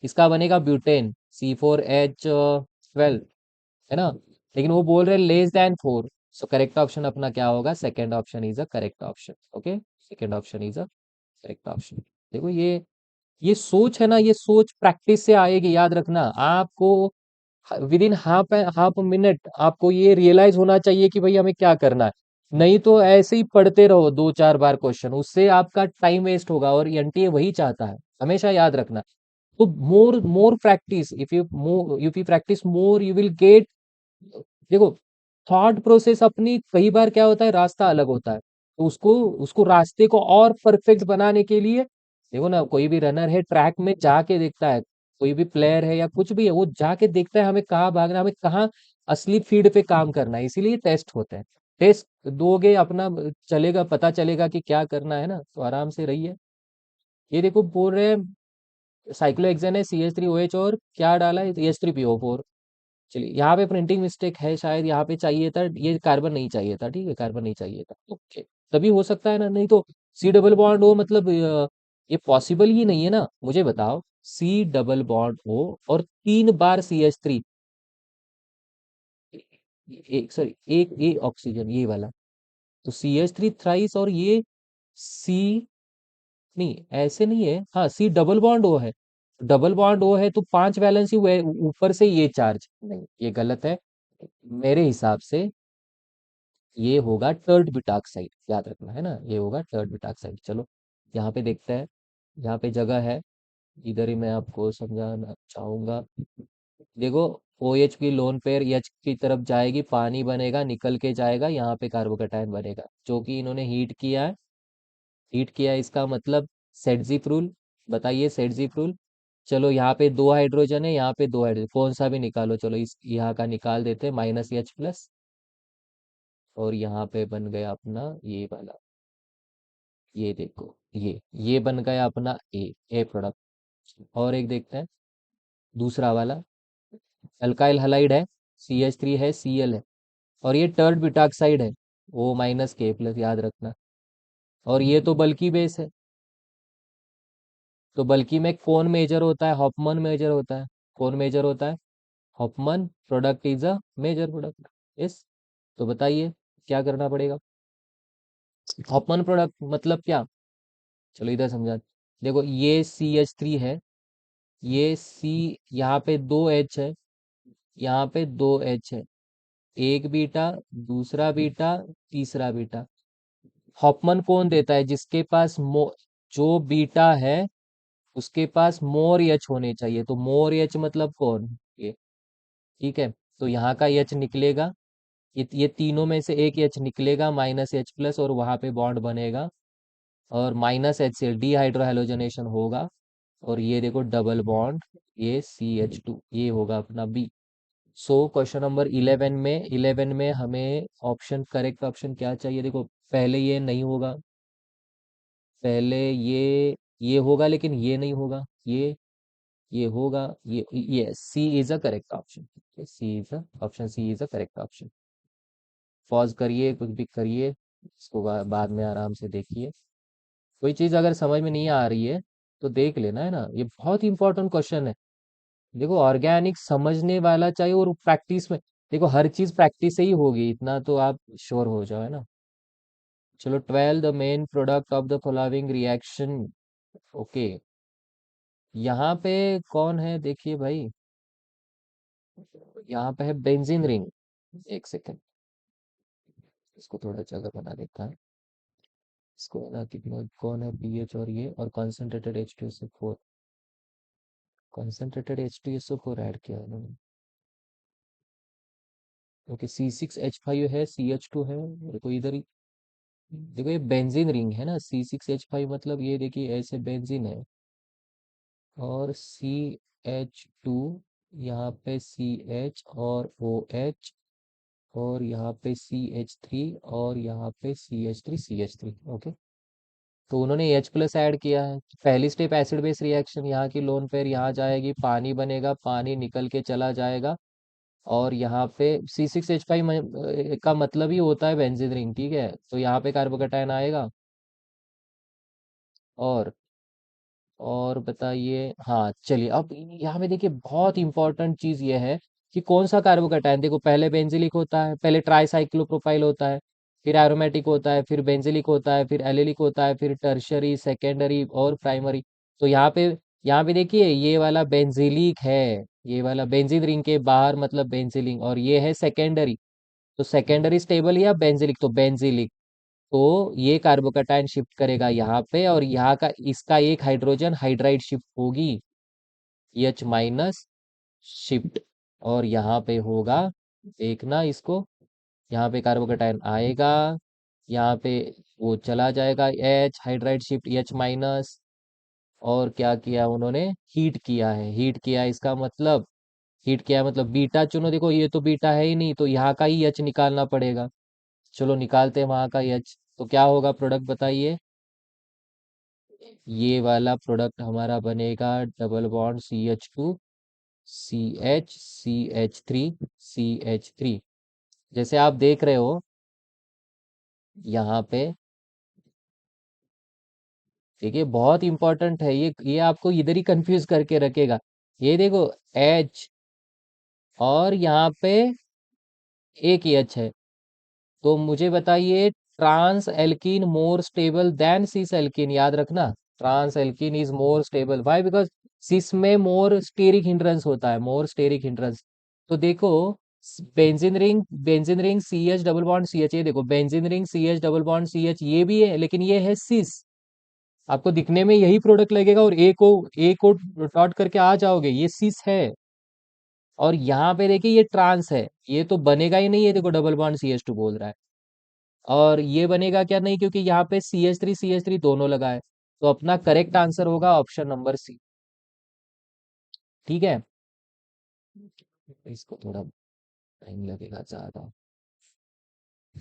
इसका बनेगा ब्यूटेन C4H12, है ना? लेकिन वो बोल रहे less than 4। So correct option अपना क्या होगा? Second option is a correct option. Okay, second option is a correct option. देखो, ये सोच है ना, ये सोच प्रैक्टिस से आएगी, याद रखना। आपको विद इन हाफ मिनट आपको ये रियलाइज होना चाहिए कि भाई हमें क्या करना है। नहीं तो ऐसे ही पढ़ते रहो 2 4 बार क्वेश्चन, उससे आपका टाइम वेस्ट होगा और एनटीए वही चाहता है, हमेशा याद रखना। तो more more practice, if you practice more you will get. देखो, थॉट प्रोसेस अपनी कई बार क्या होता है, रास्ता अलग होता है, तो उसको उसको रास्ते को और परफेक्ट बनाने के लिए देखो ना, कोई भी रनर है ट्रैक में जाके देखता है, कोई भी प्लेयर है या कुछ भी है, वो जाके देखता है हमें कहाँ भागना, हमें कहाँ असली फील्ड पे काम करना है। इसीलिए टेस्ट होते हैं। टेस्ट दोगे अपना, चलेगा, पता चलेगा कि क्या करना है ना, तो आराम से रहिए। ये देखो, बोल रहे हैं साइक्लोहेक्सेन है, CH3OH और क्या डाला है? H3PO4। चलिए, यहाँ पे प्रिंटिंग मिस्टेक है शायद, यहाँ पे चाहिए था, ये कार्बन नहीं चाहिए था। ठीक है, कार्बन नहीं चाहिए था। ओके, तभी हो सकता है ना, नहीं तो C डबल बॉन्ड O मतलब ये पॉसिबल ही नहीं है ना। मुझे बताओ, C डबल बॉन्ड O और 3 बार CH3, एक सॉरी, एक ऑक्सीजन ये वाला, तो CH3 थ्राइस, और ये सी, नहीं ऐसे नहीं है, हाँ, C डबल बॉन्ड O है। डबल बॉन्ड O है तो 5 वैलेंसी हुए, ऊपर से ये चार्ज, नहीं ये गलत है। मेरे हिसाब से ये होगा टर्ड ब्यूटाक्साइड, याद रखना, है ना, ये होगा टर्ड ब्यूटाक्साइड। चलो, यहाँ पे देखते हैं, यहाँ पे जगह है, इधर ही मैं आपको समझाना चाहूंगा। देखो, OH की लोन पेयर H की तरफ जाएगी, पानी बनेगा, निकल के जाएगा, यहाँ पे कार्बोकैटायन बनेगा, जो कि इन्होंने हीट किया है। हीट किया है, इसका मतलब सेडजिफ रूल। बताइए सेडजिफ रूल। चलो, यहाँ पे 2 हाइड्रोजन है, यहाँ पे 2 हाइड्रोजन, कौन सा भी निकालो। चलो, इस यहाँ का निकाल देते हैं, -H+, और यहाँ पे बन गया अपना ये वाला, ये देखो, ये बन गया अपना ए प्रोडक्ट। और एक देखते हैं, दूसरा वाला अल्काइल हलाइड है, CH3 है, Cl है, और ये टर्ड ब्यूटाक्साइड है, O माइनस K प्लस, याद रखना। और ये तो बल्कि बेस है, तो बल्कि में कौन मेजर होता है? हॉफमैन मेजर होता है। कौन मेजर होता है? Hofmann product is a major product. Yes. तो बताइए क्या करना पड़ेगा? हॉफमैन प्रोडक्ट मतलब क्या? चलो इधर समझा। देखो ये CH3 है, ये C, यहाँ पे दो H है, यहाँ पे दो H है, एक बीटा, दूसरा बीटा, तीसरा बीटा। हॉफमैन कौन देता है? जिसके पास जो बीटा है उसके पास मोर एच होने चाहिए। तो मोर एच मतलब कौन? ये। ठीक है। तो यहाँ का एच निकलेगा, ये तीनों में से एक एच निकलेगा, -H प्लस, और वहां पे बॉन्ड बनेगा, और -HCl डीहाइड्रोहेलोजनेशन होगा, और ये देखो डबल बॉन्ड, ये CH2, ये होगा अपना बी। सो क्वेश्चन नंबर 11 में हमें ऑप्शन, करेक्ट ऑप्शन क्या चाहिए? देखो पहले ये नहीं होगा, पहले ये होगा, लेकिन ये नहीं होगा, ये होगा, ये C is a correct option. C is a option, C is a correct option. Pause करिए, कुछ भी करिए, इसको बाद में आराम से देखिए। कोई चीज अगर समझ में नहीं आ रही है तो देख लेना, है ना। ये बहुत इंपॉर्टेंट क्वेश्चन है। देखो ऑर्गेनिक समझने वाला चाहिए, और प्रैक्टिस में, देखो हर चीज प्रैक्टिस से ही होगी, इतना तो आप श्योर हो जाओ, है ना। चलो 12 the main product of the following reaction. Okay, यहाँ पे कौन है देखिए भाई, यहाँ पे है बेंजीन रिंग। एक सेकेंड, इसको थोड़ा जगह बना देता है। इसको ना, कितना कौन है पीएच, और ये, और concentrated H2SO4, concentrated H2SO4 add किया उन्होंने। ओके, C6H5 है, CH2 है, देखो इधर ही। देखो ये बेंजीन रिंग है ना, C6H5 मतलब ये देखिए ऐसे बेंजीन है, और CH2, यहाँ पे CH और OH, और यहाँ पे CH3, और यहाँ पे CH3 ओके। तो उन्होंने H प्लस ऐड किया है। पहली स्टेप एसिड बेस रिएक्शन, यहाँ की लोन पेयर यहाँ जाएगी, पानी बनेगा, पानी निकल के चला जाएगा, और यहाँ पे C6H5 का मतलब ही होता है बेंजीन रिंग, ठीक है। तो यहाँ पे कार्बोकैटायन आएगा, और और बताइए, हाँ चलिए, अब यहाँ पे देखिए बहुत इंपॉर्टेंट चीज ये है कि कौन सा कार्बोकैटायन। देखो पहले बेंजिलिक होता है, पहले ट्राइसाइक्लोप्रोपाइल होता है, फिर एरोमेटिक होता है, फिर बेंजिलिक होता है, फिर एलिलिक होता है, फिर टर्शियरी, सेकेंडरी और प्राइमरी। तो यहाँ पे देखिए ये वाला बेंजिलिक है, ये वाला बेंजीन रिंग के बाहर मतलब बेंजिलिक, और ये है सेकेंडरी। तो सेकेंडरी स्टेबल या बेंजिलिक, तो बेंजिलिक। तो ये कार्बोकैटायन शिफ्ट करेगा यहाँ पे, और यहाँ का इसका एक हाइड्रोजन हाइड्राइड शिफ्ट होगी, H माइनस शिफ्ट, और यहाँ पे होगा, देखना इसको, यहाँ पे कार्बोकैटायन आएगा, यहाँ पे वो चला जाएगा, H hydride shift H minus, और क्या किया उन्होंने? हीट किया है, हीट किया है, इसका मतलब, हीट किया है मतलब बीटा चुनो। देखो ये तो बीटा है ही नहीं, तो यहाँ का ही H निकालना पड़ेगा। चलो निकालते हैं वहां का H। तो क्या होगा प्रोडक्ट बताइए? ये वाला प्रोडक्ट हमारा बनेगा डबल बॉन्ड CH2, CH3 जैसे आप देख रहे हो यहाँ पे। देखिए बहुत इंपॉर्टेंट है ये आपको इधर ही कंफ्यूज करके रखेगा। ये देखो H, और यहाँ पे एक H है, तो मुझे बताइए, trans alkene more stable than cis alkene, याद रखना। Trans alkene is more stable, why? Because cis में मोर स्टेरिक हिंड्रेंस होता है, मोर स्टेरिक हिंड्रेंस। तो देखो benzene ring CH double bond CH, ये देखो benzene ring CH double bond CH, ये भी है, लेकिन ये है सिस। आपको दिखने में यही प्रोडक्ट लगेगा, और ए को डॉट करके आ जाओगे, ये सिस है। और यहाँ पे देखिए ये ट्रांस है, ये तो बनेगा ही नहीं, ये देखो डबल बॉन्ड CH2 बोल रहा है। और ये बनेगा क्या? नहीं, क्योंकि यहाँ पे CH3 दोनों लगा है। तो अपना करेक्ट आंसर होगा ऑप्शन नंबर सी। ठीक है, इसको थोड़ा टाइम लगेगा ज्यादा।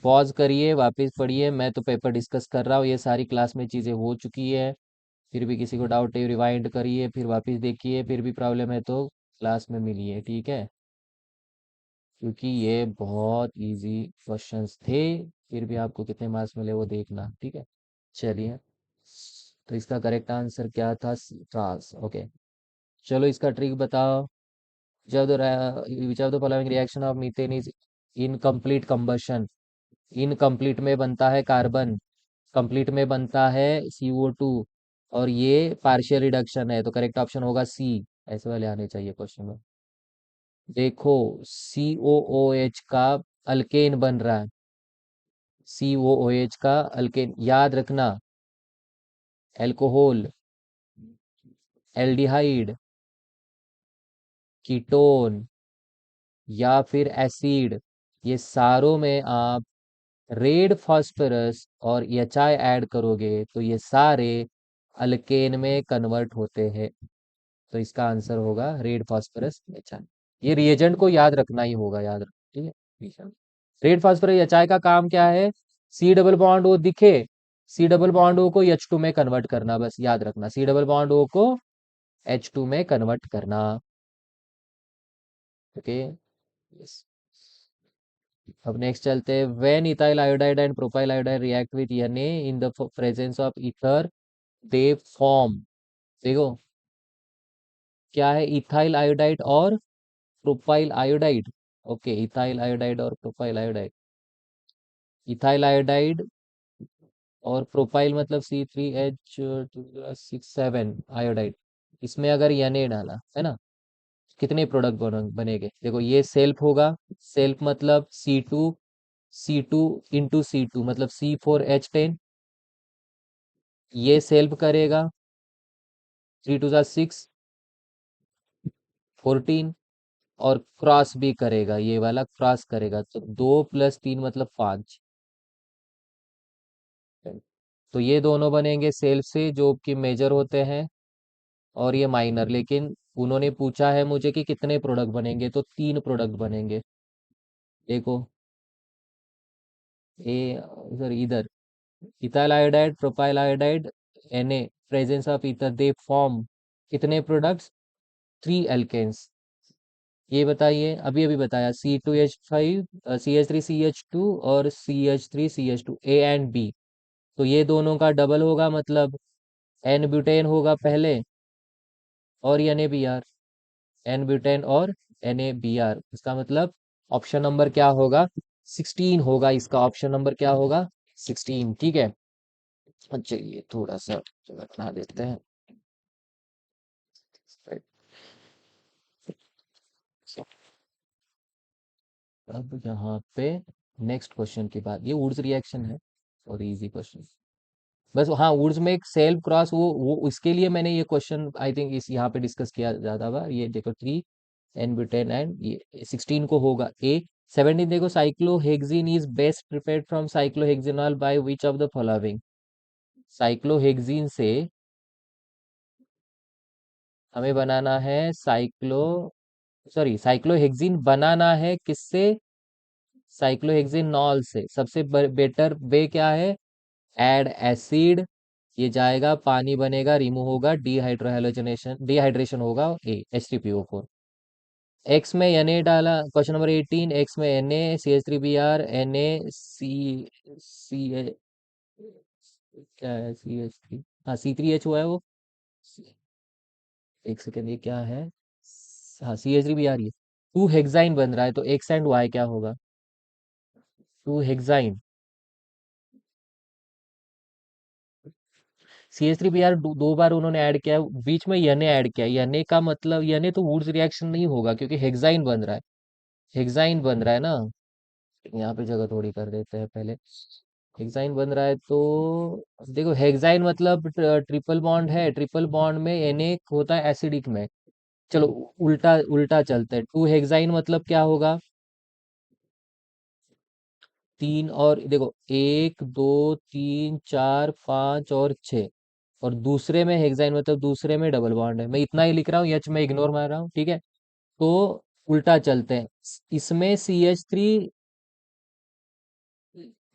पॉज करिए, वापस पढ़िए, मैं तो पेपर डिस्कस कर रहा हूँ, ये सारी क्लास में चीजें हो चुकी है। फिर भी किसी को डाउट है, रिवाइंड करिए, फिर वापस देखिए, फिर भी प्रॉब्लम है तो क्लास में मिलिए, ठीक है। क्योंकि ये बहुत इजी क्वेश्चंस थे। फिर भी आपको कितने मार्क्स मिले वो देखना, ठीक है। चलिए, तो इसका करेक्ट आंसर क्या था? ट्रांस। ओके, चलो इसका ट्रिक बताओ। जब विच of the following reaction of methane is incomplete combustion? Incomplete में बनता है कार्बन, कंप्लीट में बनता है CO2, और ये पार्शियल रिडक्शन है, तो करेक्ट ऑप्शन होगा सी। ऐसे वाले आने चाहिए क्वेश्चन में। देखो, COOH का अल्केन बन रहा है, COOH का अल्केन, याद रखना। एल्कोहल, एल्डिहाइड, कीटोन या फिर एसिड, ये सारों में आप रेड फास्फोरस और एचआई ऐड करोगे तो ये सारे अल्केन में कन्वर्ट होते हैं। तो इसका आंसर होगा रेड फास्फोरस एचआई। ये रिएजेंट को याद रखना ही होगा, याद रख, ठीक है। रेड फास्फोरस एचआई का काम क्या है? सी डबल बॉन्ड ओ दिखे, सी डबल बॉन्ड ओ को H2 में कन्वर्ट करना, बस याद रखना, सी डबल बॉन्ड ओ को H2 में कन्वर्ट करना। Okay, yes. अब नेक्स्ट चलते हैं। When ethyl iodide and propyl iodide react with Na in the presence of ether, they form. देखो, क्या है? इथाइल आयोडाइड और propyl iodide. Okay, ethyl iodide और प्रोपाइल आयोडाइड। इथाइल आयोडाइड और प्रोपाइल मतलब C3H6 7 आयोडाइड। इसमें अगर Na डाला है ना, कितने प्रोडक्ट बनेंगे? देखो, ये सेल्फ होगा, सेल्फ मतलब C2 मतलब C4H10। ये सेल्फ करेगा 3 2 6 14, और क्रॉस भी करेगा, ये वाला क्रॉस करेगा, तो 2 + 3 मतलब 5। तो ये दोनों बनेंगे सेल्फ से, जो कि मेजर होते हैं, और ये माइनर। लेकिन उन्होंने पूछा है मुझे कि कितने प्रोडक्ट बनेंगे, तो 3 प्रोडक्ट बनेंगे। देखो, ए, सॉरी, इधर ethyl iodide, propyl iodide, Na, presence of ether, they form कितने प्रोडक्ट्स? 3 एल्केन्स। ये बताइए, अभी अभी बताया, C2H5, CH3CH2 और CH3CH2, A एंड B। तो ये दोनों का डबल होगा, मतलब एन ब्यूटेन होगा पहले, और NaBr, एन ब्यूटेन और NaBr। इसका मतलब ऑप्शन नंबर क्या होगा? 16 होगा इसका। ऑप्शन नंबर क्या होगा? 16, ठीक है। चलिए, थोड़ा सा बना देते हैं। अब यहाँ पे नेक्स्ट क्वेश्चन की बात, ये वुड्स रिएक्शन है और इजी क्वेश्चन। बस हाँ, वुड्स में एक सेल्फ क्रॉस, वो उसके लिए मैंने ये क्वेश्चन आई थिंक इस यहाँ पे डिस्कस किया जाता था। ये देखो, 3 N ब्यूटेन एंड ये 16 को होगा A। 17 देखो, cyclohexene is best prepared from cyclohexanol by which of the following? Cyclohexene से हमें बनाना है साइक्लोहेक्सिन बनाना है किससे? साइक्लोहेक्सिनॉल से। सबसे बेटर वे क्या है? ऐड एसिड, ये जाएगा, पानी बनेगा, रिमूव होगा, डिहाइड्रेशन होगा, H3PO4। एक्स में Na डाला, क्वेश्चन नंबर 18, एक्स में Na, CH3Br, सी क्या है? CH3, हाँ, C3H हुआ है वो। एक सेकेंड, ये क्या है? हाँ, CH3Br, ये 2 हेक्साइन बन रहा है, तो एक्स एंड वाई क्या होगा? 2 हेक्साइन। CH3Br दो बार उन्होंने ऐड किया है, बीच में Na ऐड किया है। Na का मतलब, Na तो वुड्स रिएक्शन नहीं होगा, क्योंकि हेक्साइन बन रहा है, हेक्साइन बन रहा है ना। यहाँ पे जगह थोड़ी कर देते हैं पहले। हेक्साइन बन रहा है, तो देखो, हेक्साइन मतलब ट्रिपल बॉन्ड है, ट्रिपल बॉन्ड में Na होता है एसिडिक में। चलो, उल्टा उल्टा चलते हैं। 2 हेक्साइन मतलब क्या होगा? 3, और देखो, 1 2 3 4 5 और 6, और दूसरे में हेक्साइन मतलब दूसरे में डबल बॉन्ड है। मैं इतना ही लिख रहा हूँ, H में इग्नोर मार रहा हूँ, ठीक है। तो उल्टा चलते हैं। इसमें CH3,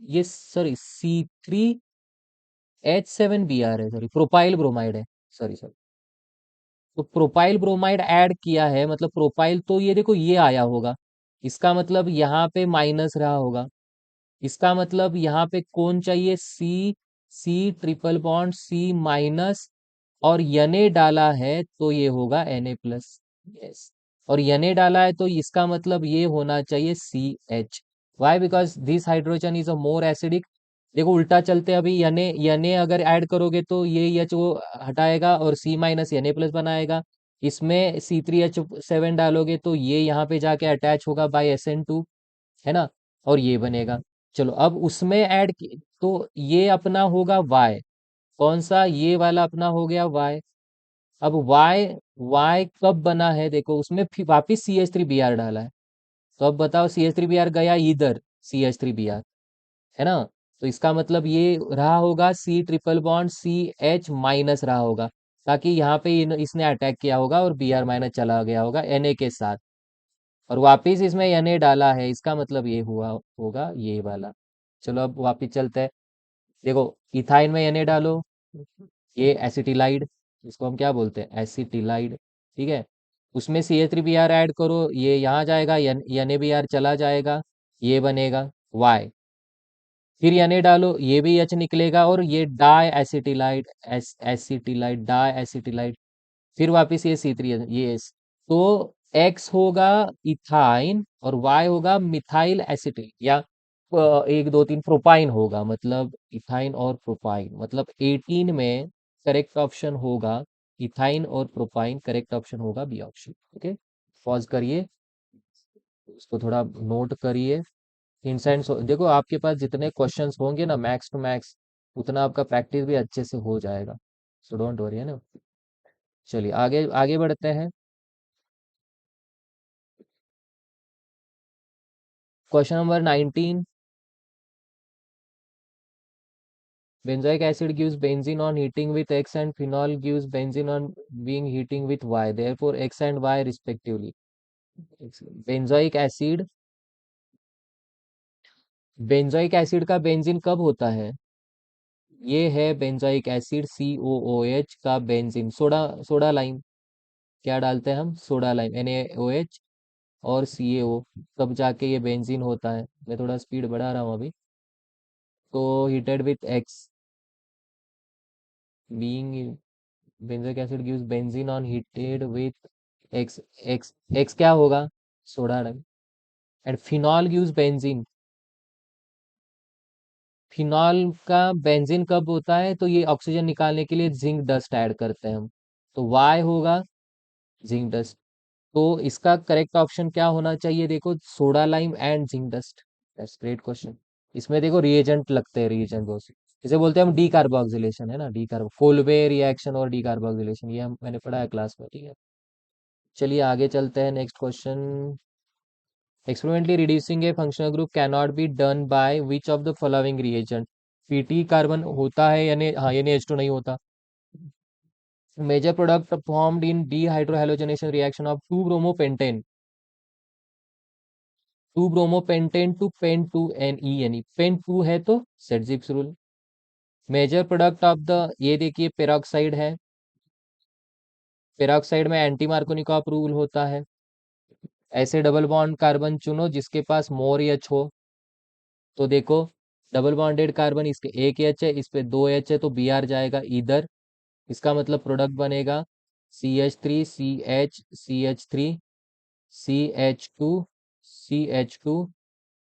ये सॉरी, C3H7Br है, सॉरी, प्रोपाइल ब्रोमाइड है, सॉरी सॉरी। तो प्रोपाइल ब्रोमाइड ऐड किया है, मतलब प्रोपाइल, तो ये देखो, ये आया होगा, इसका मतलब यहाँ पे माइनस रहा होगा। इसका मतलब यहाँ पे कौन चाहिए? C, C triple bond C minus, और Na डाला है तो ये होगा Na+। यस, और Na डाला है तो इसका मतलब ये होना चाहिए CH। Why? Because this hydrogen is a more acidic. देखो उल्टा चलते हैं, अभी Na अगर ऐड करोगे तो ये H को हटाएगा और C माइनस Na+ बनाएगा। इसमें C3H7 डालोगे तो ये यहाँ पे जाके अटैच होगा बाय SN2, है ना, और ये बनेगा। चलो अब उसमें ऐड तो ये अपना होगा Y। कौन सा? ये वाला अपना हो गया Y। अब Y कब बना है? देखो उसमें फिर वापिस CH3Br डाला है, तो अब बताओ CH3Br गया इधर, CH3Br, है ना, तो इसका मतलब ये रहा होगा C triple bond CH minus रहा होगा, ताकि यहाँ पे इसने अटैक किया होगा और Br माइनस चला गया होगा Na के साथ, और वापिस इसमें Na डाला है, इसका मतलब ये हुआ होगा ये वाला। चलो अब वापिस चलते हैं। देखो इथाइन में Na डालो, ये एसिटिलाइड, इसको हम क्या बोलते हैं? एसिटिलाइड, ठीक है। उसमें CH3Br ऐड करो, ये यहाँ जाएगा, NaBr चला जाएगा, ये बनेगा Y। फिर Na डालो, ये भी H निकलेगा, और ये di acetylide, acetylide, di acetylide, फिर वापस ये C3, ये S। तो X होगा इथाइन और Y होगा मिथाइल एसिटिल, या 1 2 3 प्रोपाइन होगा, मतलब इथाइन और प्रोपाइन, मतलब 18 में करेक्ट ऑप्शन होगा इथाइन और प्रोपाइन, करेक्ट ऑप्शन होगा बी ऑप्शन। ओके, पॉज करिए, उसको थोड़ा नोट करिए। इंसाइंस देखो, आपके पास जितने क्वेश्चंस होंगे ना मैक्स टू मैक्स, उतना आपका प्रैक्टिस भी अच्छे से हो जाएगा, सो डोंट वरी, है ना। चलिए आगे आगे बढ़ते हैं। Question number 19। Benzoic acid gives benzene on heating with X and phenol gives benzene on being heating with Y. Therefore, X and Y respectively. Benzoic acid, benzoic acid का benzene कब होता है? ये है बेंजोइक एसिड COOH का benzene, soda, soda lime, क्या डालते हैं हम? सोडा लाइम, NaOH और CaO, तब जाके ये बेंजीन होता है। मैं थोड़ा स्पीड बढ़ा रहा हूँ अभी। तो heated with X being benzoic acid gives benzene on heated with X, X क्या होगा? Soda lime. And phenol gives benzene, phenol का बेंजीन कब होता है? तो ये ऑक्सीजन निकालने के लिए जिंक डस्ट ऐड करते हैं हम, तो Y होगा जिंक डस्ट। तो इसका करेक्ट ऑप्शन क्या होना चाहिए? देखो soda lime and zinc dust. That's great question. इसमें देखो रिएजेंट लगते हैं, रिएजेंट बहुत से, इसे बोलते हैं हम डी कार्बोक्सिलेशन, है ना, डी कार्बो कोल्बे रिएक्शन और डी कार्बोक्सिलेशन, ये हम मैंने पढ़ा है क्लास में, ठीक है। चलिए आगे चलते हैं, next question. Experimentally reducing a functional group can not be done by which of the following reagent? Pt carbon होता है या नहीं? हाँ, ये NH2 नहीं होता। Major product formed in dehydrohalogenation reaction of 2 bromopentane, 2 bromopentane to pent two NeNe, pent 2 है तो Saytzeff's rule. Major product of the, ये देखिए पेरोक्साइड है, पेरोक्साइड में एंटी मार्कोनिकॉफ रूल होता है। ऐसे डबल बॉन्ड कार्बन चुनो जिसके पास मोर H हो, तो देखो डबल बॉन्डेड कार्बन, इसके एक H है, इस पे 2 H है, तो Br जाएगा इधर, इसका मतलब प्रोडक्ट बनेगा CH3 CH CH3 CH2 CH2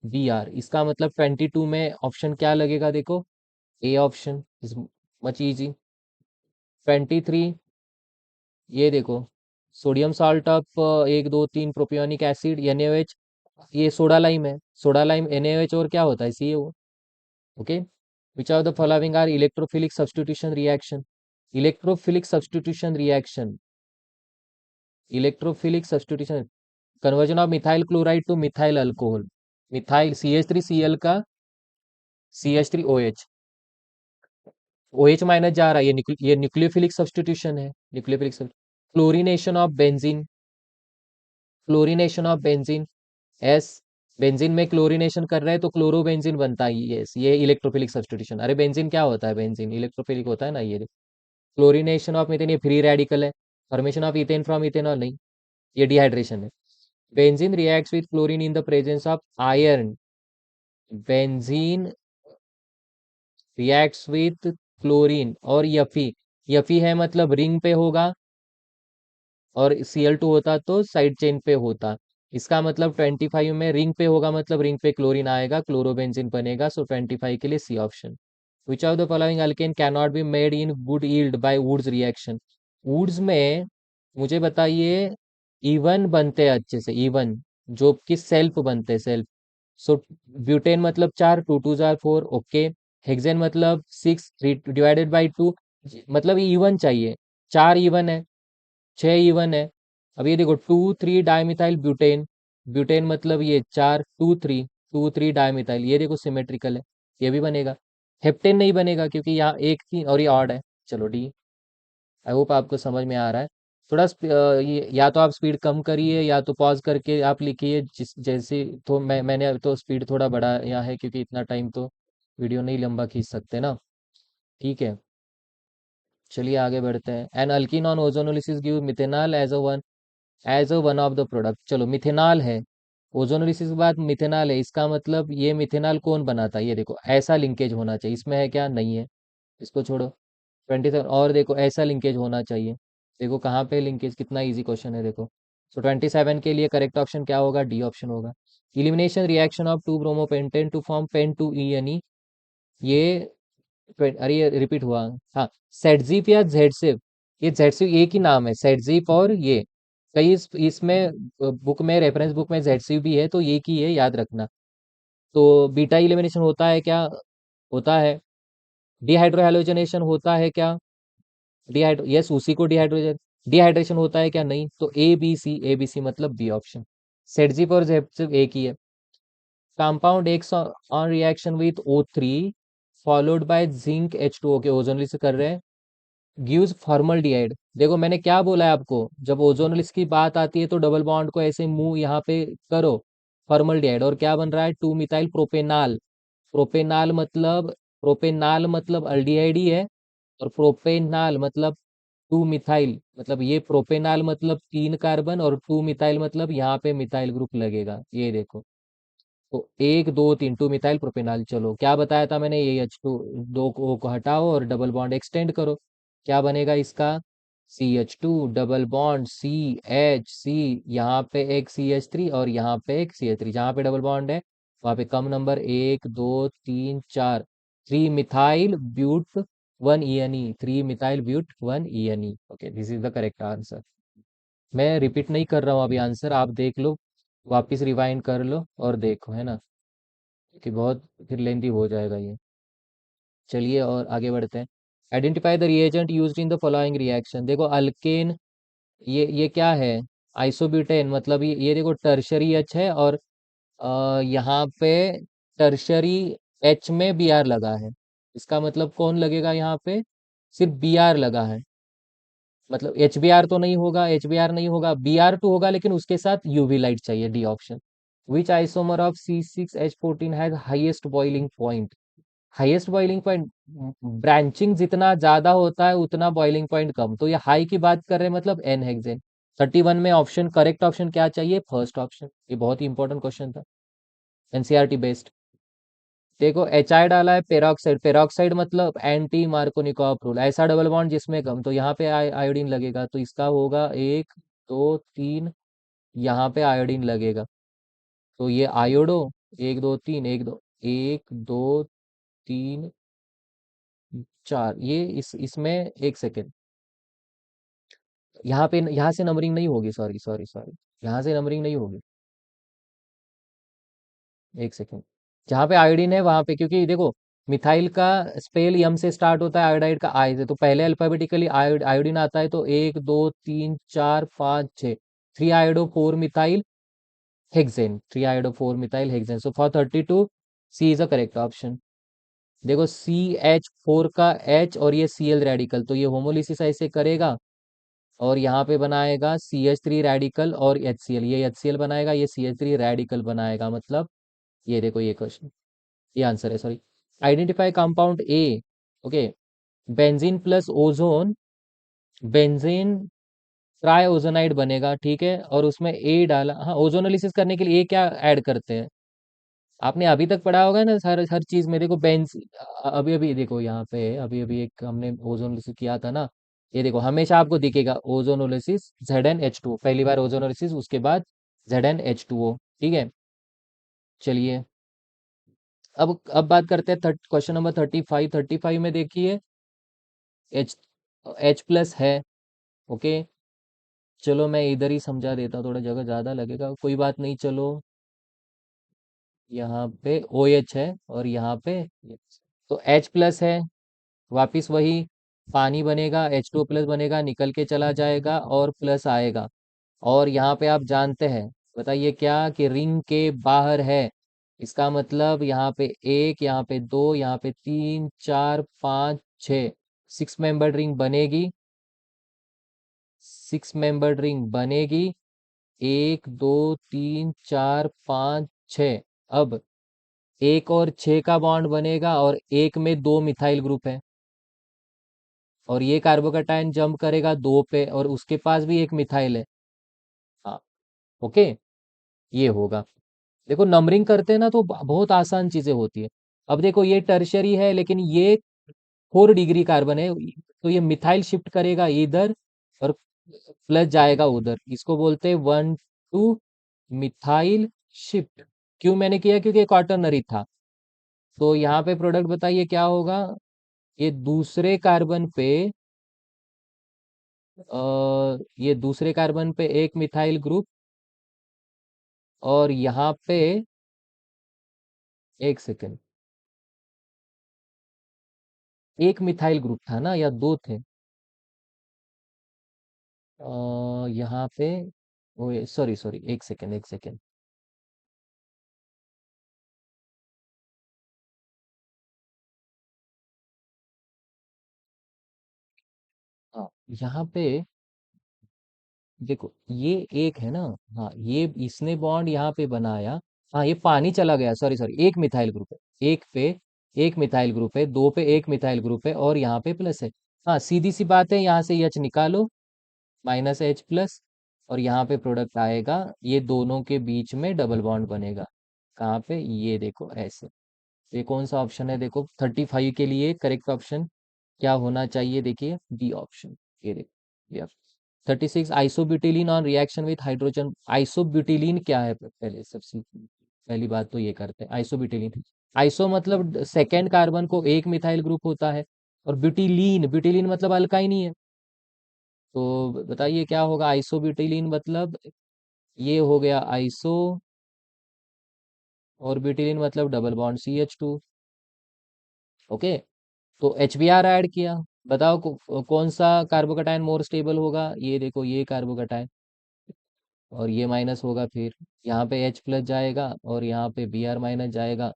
Br। इसका मतलब 22 में ऑप्शन क्या लगेगा? देखो A option is much easy. 23, ये देखो sodium salt of 1 2 3 propionic acid NaOH, ये सोडा लाइम है, सोडा लाइम NaOH और क्या होता है? CaO। ओके, which of the following are electrophilic substitution reaction? Electrophilic substitution reaction, electrophilic substitution, conversion of methyl chloride to methyl alcohol, methyl CH3Cl का CH3OH, OH minus जा रहा है, ये न्यूक्लियोफिलिक सब्स्टिट्यूशन है, nucleophilic chlorination of benzene, chlorination of benzene S, benzene में chlorination कर रहे हैं तो क्लोरोबेंजीन बनता है, ये इलेक्ट्रोफिलिक सब्स्टिट्यूशन। अरे बेंजीन क्या होता है? बेंजीन इलेक्ट्रोफिलिक होता है ना, ये क्लोरीनेशन ऑफ मीथेन, ये फ्री रेडिकल है, formation of ethane from ethanol नहीं, ये डिहाइड्रेशन है। Benzene reacts with chlorine in the presence of iron. Benzene reacts with chlorine और यफी। यफी है मतलब रिंग पे होगा, और Cl2 होता तो साइड चेन पे होता। इसका मतलब 25 में रिंग पे होगा, मतलब रिंग पे क्लोरीन आएगा, क्लोरोबेंजीन बनेगा। सो 25 के लिए C option. Which of the following alkane can not be made in good yield by Wurtz reaction. Wurtz में मुझे बताइए, इवन बनते हैं अच्छे से, इवन जो कि सेल्फ बनते हैं, सेल्फ। सो ब्यूटेन मतलब 4, 2 2 4, ओके। हेक्सेन मतलब 6, 3 डिवाइडेड बाई 2, मतलब ये इवन चाहिए। 4 इवन है, 6 इवन है। अब ये देखो 2 3 डाइमिथाइल ब्यूटेन, ब्यूटेन मतलब ये 4 2 3 ये देखो सिमेट्रिकल है, ये भी बनेगा। हेप्टेन नहीं बनेगा क्योंकि यहाँ एक थी और ये ऑड है। चलो डी। आई होप आपको समझ में आ रहा है। थोड़ा ये या तो आप स्पीड कम करिए या तो पॉज करके आप लिखिए, जिस जैसे तो मैंने तो स्पीड थोड़ा बढ़ा यहाँ है क्योंकि इतना टाइम तो वीडियो नहीं लंबा खींच सकते ना। ठीक है, चलिए आगे बढ़ते हैं। An alkene on ozonolysis give methanol as a one of the product. चलो मिथेनॉल है, ओजोनोलिसिस के बाद मिथेनॉल है, इसका मतलब ये मिथेनॉल कौन बनाता है, ये देखो ऐसा लिंकेज होना चाहिए। इसमें है क्या, नहीं है, इसको छोड़ो। 27 और देखो ऐसा लिंकेज होना चाहिए। देखो कहाँ पे लिंकेज, कितना इजी क्वेश्चन है देखो। सो 27 के लिए करेक्ट ऑप्शन क्या होगा, डी ऑप्शन होगा। Elimination reaction of 2 bromopentane to form pent 2 ENE। ये अरे ये रिपीट हुआ। हाँ, सेटजीप या जेडसिप, ये जेडसिप एक ही नाम है, सेटजीप और ये कई इसमें बुक में, रेफरेंस बुक में जेडसिप भी है, तो एक ही है, याद रखना। तो बीटा इलिमिनेशन होता है क्या, होता है। डिहाइड्रो हैलोजनेशन होता है क्या, डिहाइड्रो, यस उसी को डिहाइड्रोजन, डिहाइड्रेशन होता है क्या, नहीं। तो ए बी सी मतलब बी ऑप्शन। सेटजीप और जेडसिप एक ही है। Compound x on reaction with O3 followed by zinc H2O के, ओजोन से कर रहे हैं, गिव्स फॉर्मल्डिहाइड। देखो मैंने क्या बोला है आपको, जब ओजोनलिस की बात आती है तो डबल बॉन्ड को ऐसे मुंह यहाँ पे करो, फॉर्मल्डिहाइड, और क्या बन रहा है, 2 मिथाइल प्रोपेनाल। प्रोपेनाल मतलब अल्डिहाइड ही है, और प्रोपेनाल मतलब 2 मिथाइल, मतलब ये प्रोपेनाल मतलब 3 कार्बन, और 2 मिथाइल मतलब यहाँ पे मिथाइल ग्रुप लगेगा, ये देखो। तो 1 2 3 2 मिथाइल प्रोपेनाल। चलो क्या बताया था मैंने, ये H2 दो को हटाओ और डबल बॉन्ड एक्सटेंड करो, क्या बनेगा इसका, CH2 डबल बॉन्ड CH, यहाँ पे एक CH3 और यहाँ पे एक CH3, जहाँ पे डबल बॉन्ड है वहाँ पे कम number, 1 2 3 4, 3 methyl but 1 ENE, 3 methyl but 1 ENE। Okay, this is the correct answer. मैं रिपीट नहीं कर रहा हूँ अभी आंसर, आप देख लो, वापस रिवाइंड कर लो और देखो, है ना, कि बहुत फिर लेंदी हो जाएगा ये। चलिए और आगे बढ़ते हैं। Identify the reagent used in the following reaction. देखो अल्केन, ये क्या है, आइसोब्यूटेन, मतलब ये देखो टर्शरी एच है, और यहाँ पे टर्शरी एच में बी आर लगा है। इसका मतलब कौन लगेगा यहाँ पे, सिर्फ बी आर लगा है, मतलब एच बी आर तो नहीं होगा, एच बी आर नहीं होगा, Br2 होगा, लेकिन उसके साथ यूवी लाइट चाहिए, D option. Which isomer of C6H14 has highest boiling point. Highest boiling point, branching जितना ज्यादा होता है उतना बॉइलिंग पॉइंट कम, तो ये हाई की बात कर रहे हैं, मतलब एन हेक्सेन। 31 में ऑप्शन, करेक्ट ऑप्शन क्या चाहिए, फर्स्ट ऑप्शन। ये बहुत ही इंपॉर्टेंट क्वेश्चन था, एनसीईआरटी बेस्ड। देखो एच आई डाला है, पेरोक्साइड, पेरोक्साइड मतलब एंटी मार्कोनिकॉफ रूल, ऐसा डबल बॉन्ड जिसमें कम, तो यहाँ पे आयोडीन लगेगा, तो इसका होगा 1 2 3, यहाँ पे आयोडीन लगेगा, तो ये आयोडो, 1 2 3, 1 2 3 4, ये इसमें, एक सेकेंड, यहाँ पे यहाँ से नंबरिंग नहीं होगी, सॉरी सॉरी सॉरी, यहाँ से नंबरिंग नहीं होगी, एक सेकेंड। जहाँ पे आयोडीन है वहां पे, क्योंकि देखो मिथाइल का स्पेल यम से स्टार्ट होता है, आयोडाइड का आई से, तो पहले अल्फाबेटिकली आयोडीन आता है, तो 1 2 3 4 5 6, 3 iodo 4 methyl hexane, 3 iodo 4 methyl hexane, so for 32 C is a correct option. देखो CH4 का H और ये Cl रेडिकल, तो ये होमोलिसिस ऐसे करेगा, और यहाँ पे बनाएगा CH3 रेडिकल और HCl, ये HCl बनाएगा, ये CH3 रेडिकल बनाएगा, मतलब ये देखो ये क्वेश्चन, ये आंसर है, sorry. Identify compound A, okay, benzene plus ozone, benzene try ozonide बनेगा, ठीक है, और उसमें ए डाला। हाँ, ओजोनोलिसिस करने के लिए ए क्या ऐड करते हैं? आपने अभी तक पढ़ा होगा ना, हर हर चीज में देखो बेंज। अभी अभी देखो यहाँ पे, अभी अभी एक हमने ओजोनोलिसिस किया था ना। ये देखो हमेशा आपको दिखेगा ओजोनोलिसिस Zn H2O, पहली बार ओजोनोलिसिस, उसके बाद Zn H2O, ठीक है। चलिए, अब बात करते हैं क्वेश्चन नंबर 35। 35 में देखिए, एच एच प्लस है। ओके, चलो मैं इधर ही समझा देता हूँ, थोड़ा जगह ज्यादा लगेगा, कोई बात नहीं। चलो, यहाँ पे ओ एच है और यहाँ पे तो H प्लस है, वापिस वही पानी बनेगा, H2O प्लस बनेगा, निकल के चला जाएगा और प्लस आएगा। और यहाँ पे आप जानते हैं, बताइए क्या, कि रिंग के बाहर है। इसका मतलब यहाँ पे एक, यहाँ पे दो, यहाँ पे तीन, चार, पाँच, छ, 6 मेंबर्ड रिंग बनेगी। 6 मेंबर्ड रिंग बनेगी, 1 2 3 4 5 6। अब एक और 6 का बॉन्ड बनेगा और एक में 2 मिथाइल ग्रुप है, और ये कार्बोकैटायन जंप करेगा 2 पे और उसके पास भी एक मिथाइल है। हाँ, ओके, ये होगा। देखो नंबरिंग करते हैं ना तो बहुत आसान चीजें होती है। अब देखो ये टर्शरी है, लेकिन ये 4 डिग्री कार्बन है, तो ये मिथाइल शिफ्ट करेगा इधर और प्लस जाएगा उधर, इसको बोलते हैं 1 2 मिथाइल शिफ्ट। क्यों मैंने किया? क्योंकि क्वाटरनरी था। तो यहाँ पे प्रोडक्ट बताइए क्या होगा। ये दूसरे कार्बन पे ये दूसरे कार्बन पे एक मिथाइल ग्रुप, और यहाँ पे एक सेकेंड, एक मिथाइल ग्रुप था ना, या दो थे? यहाँ पे, ओ सॉरी सॉरी, एक सेकेंड एक सेकेंड। हाँ, यहाँ पे देखो ये एक है ना। हाँ, ये इसने बॉन्ड यहाँ पे बनाया। हाँ, ये पानी चला गया, सॉरी सॉरी, एक मिथाइल ग्रुप है। एक पे एक मिथाइल ग्रुप है, दो पे एक मिथाइल ग्रुप है, और यहाँ पे प्लस है। हाँ, सीधी सी बात है, यहाँ से H निकालो, -H+, और यहाँ पे प्रोडक्ट आएगा, ये दोनों के बीच में डबल बॉन्ड बनेगा। कहाँ पे? ये देखो ऐसे। ये कौन सा ऑप्शन है? देखो 35 के लिए करेक्ट ऑप्शन क्या होना चाहिए? देखिए डी ऑप्शन। ये देखो, ये 36, आइसोब्यूटिलीन ऑन रिएक्शन विथ हाइड्रोजन। आइसोब्यूटिलीन क्या है? पहले सबसे पहली बात तो ये करते हैं, आइसोब्यूटिलीन। आइसो मतलब सेकेंड कार्बन को एक मिथाइल ग्रुप होता है, और ब्यूटिलीन, ब्यूटिलीन मतलब अल्काइन ही है। तो बताइए क्या होगा? आइसोब्यूटिलीन मतलब ये हो गया आइसो, और ब्यूटिलीन मतलब डबल बॉन्ड CH2। ओके, तो HBr ऐड किया। बताओ कौन सा कार्बोकैटायन मोर स्टेबल होगा? ये देखो, ये कार्बोकैटायन, और ये माइनस होगा, फिर यहाँ पे H+ जाएगा और यहाँ पे Br- जाएगा।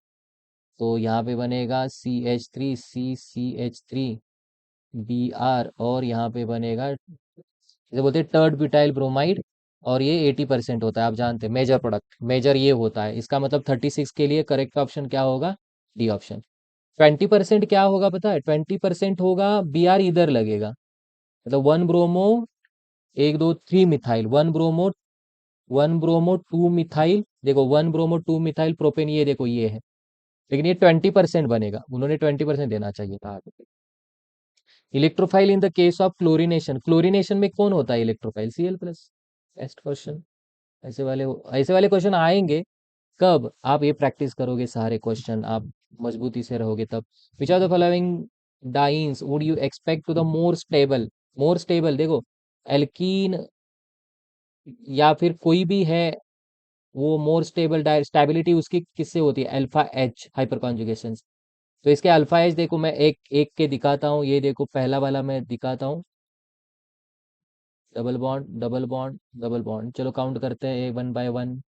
तो यहाँ पे बनेगा CH3, और यहाँ पे बनेगा, इसे बोलते हैं टर्ड ब्यूटाइल ब्रोमाइड। और ये 80% होता है, आप जानते हैं, मेजर प्रोडक्ट, मेजर ये होता है। इसका मतलब 36 के लिए करेक्ट ऑप्शन क्या होगा? D option. 20% क्या होगा पता है? 20% होगा Br इधर लगेगा, मतलब 1 ब्रोमो, 1 2 3 मिथाइल, 1 ब्रोमो 2 मिथाइल, देखो 1 ब्रोमो 2 मिथाइल प्रोपेन, ये देखो ये है। लेकिन ये 20% बनेगा, उन्होंने 20% देना चाहिए था आगे। Electrophile in the case of chlorination, chlorination में कौन होता है इलेक्ट्रोफाइल? Cl+। Best question. ऐसे वाले क्वेश्चन आएंगे कब? आप ये प्रैक्टिस करोगे सारे क्वेश्चन, आप मजबूती से रहोगे तब। Which are the following dienes would you expect to the more stable? More stable देखो, एल्कीन या फिर कोई भी है, वो मोर स्टेबल, स्टेबिलिटी उसकी किससे होती है? Alpha H hyper conjugation. तो इसके अल्फा H देखो, मैं एक एक के दिखाता हूँ। ये देखो पहला वाला मैं दिखाता हूँ, double bond double bond double bond. चलो काउंट करते हैं 1 बाय 1।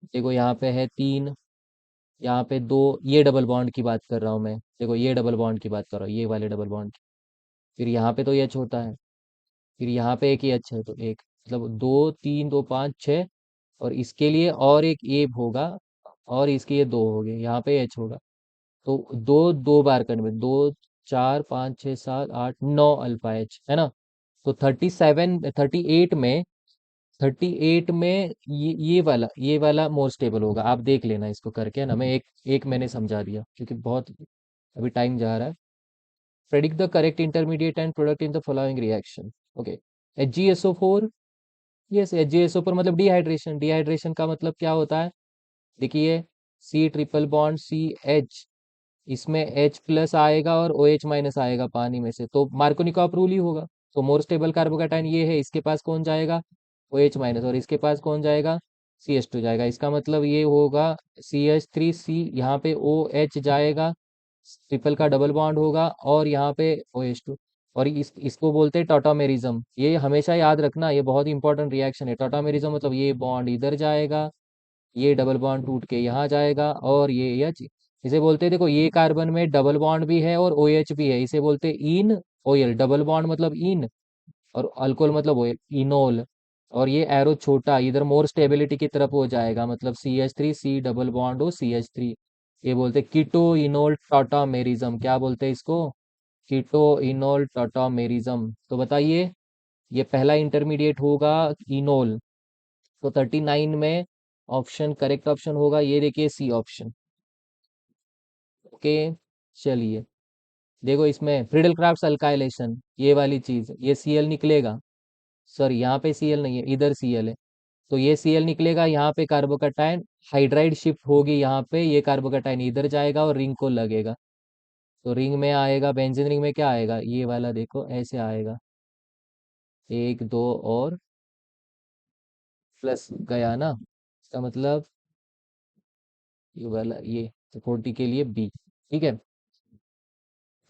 देखो यहाँ पे है 3, यहाँ पे 2, ये डबल बॉन्ड की बात कर रहा हूँ मैं, देखो ये डबल बॉन्ड की बात कर रहा हूँ, ये वाले डबल बॉन्ड। फिर यहाँ पे तो H होता है, फिर यहाँ पे एक ही H है, तो एक, मतलब 2 3 2 5 6, और इसके लिए और एक ए होगा, और इसके ये 2 हो गए, यहाँ पे H होगा। तो दो 2 बार करने में, 2 4 5 6 7 8 9 अल्फा H है ना। तो 38 में ये वाला मोर स्टेबल होगा। आप देख लेना इसको करके, है ना। मैं एक एक मैंने समझा दिया क्योंकि बहुत अभी टाइम जा रहा है। Predict the correct intermediate and product in the following reaction. Okay, HgSO4। Yes, HgSO4 मतलब डिहाइड्रेशन। डिहाइड्रेशन का मतलब क्या होता है? देखिए, C ट्रिपल बॉन्ड CH, इसमें H प्लस आएगा और OH माइनस आएगा पानी में से, तो मार्कोनिकॉफ रूल ही होगा। तो मोर स्टेबल कार्बोकेटाइन ये है, इसके पास कौन जाएगा? OH माइनस, और इसके पास कौन जाएगा? CH2 जाएगा। इसका मतलब ये होगा CH3C, यहाँ पे OH जाएगा, ट्रिपल का डबल बॉन्ड होगा, और यहाँ पे OH2। और इसको बोलते हैं टॉटामेरिज्म। ये हमेशा याद रखना, ये बहुत इंपॉर्टेंट रिएक्शन है। टॉटामेरिज्म मतलब ये बॉन्ड इधर जाएगा, ये डबल बॉन्ड टूट के यहाँ जाएगा, और ये H, इसे बोलते हैं, देखो ये कार्बन में डबल बॉन्ड भी है और OH भी है, इसे बोलते हैं इन ऑयल। डबल बॉन्ड मतलब इन, और अल्कोहल मतलब ऑयल, इनोल। और ये एरो छोटा इधर मोर स्टेबिलिटी की तरफ हो जाएगा, मतलब CH3C डबल बॉन्ड हो CH3। ये बोलते हैं कीटो इनोल टॉटामेरिज्म। क्या बोलते हैं इसको? Keto enol tautomerism. तो बताइए, ये पहला इंटरमीडिएट होगा इनोल। तो 39 में ऑप्शन, करेक्ट ऑप्शन होगा ये, देखिए C ऑप्शन। ओके, चलिए, देखो इसमें फ्रीडल क्राफ्ट अल्काइलेशन, ये वाली चीज, ये Cl निकलेगा। सॉरी, यहाँ पे Cl नहीं है, इधर Cl है। तो ये Cl निकलेगा, यहाँ पे कार्बोकटाइन हाइड्राइड शिफ्ट होगी, यहाँ पे ये कार्बोकटाइन इधर जाएगा और रिंग को लगेगा। तो रिंग में आएगा, बेंजीन रिंग में क्या आएगा? ये वाला देखो ऐसे आएगा, एक दो और प्लस गया ना, इसका मतलब ये वाला, ये 40 के लिए B। ठीक है,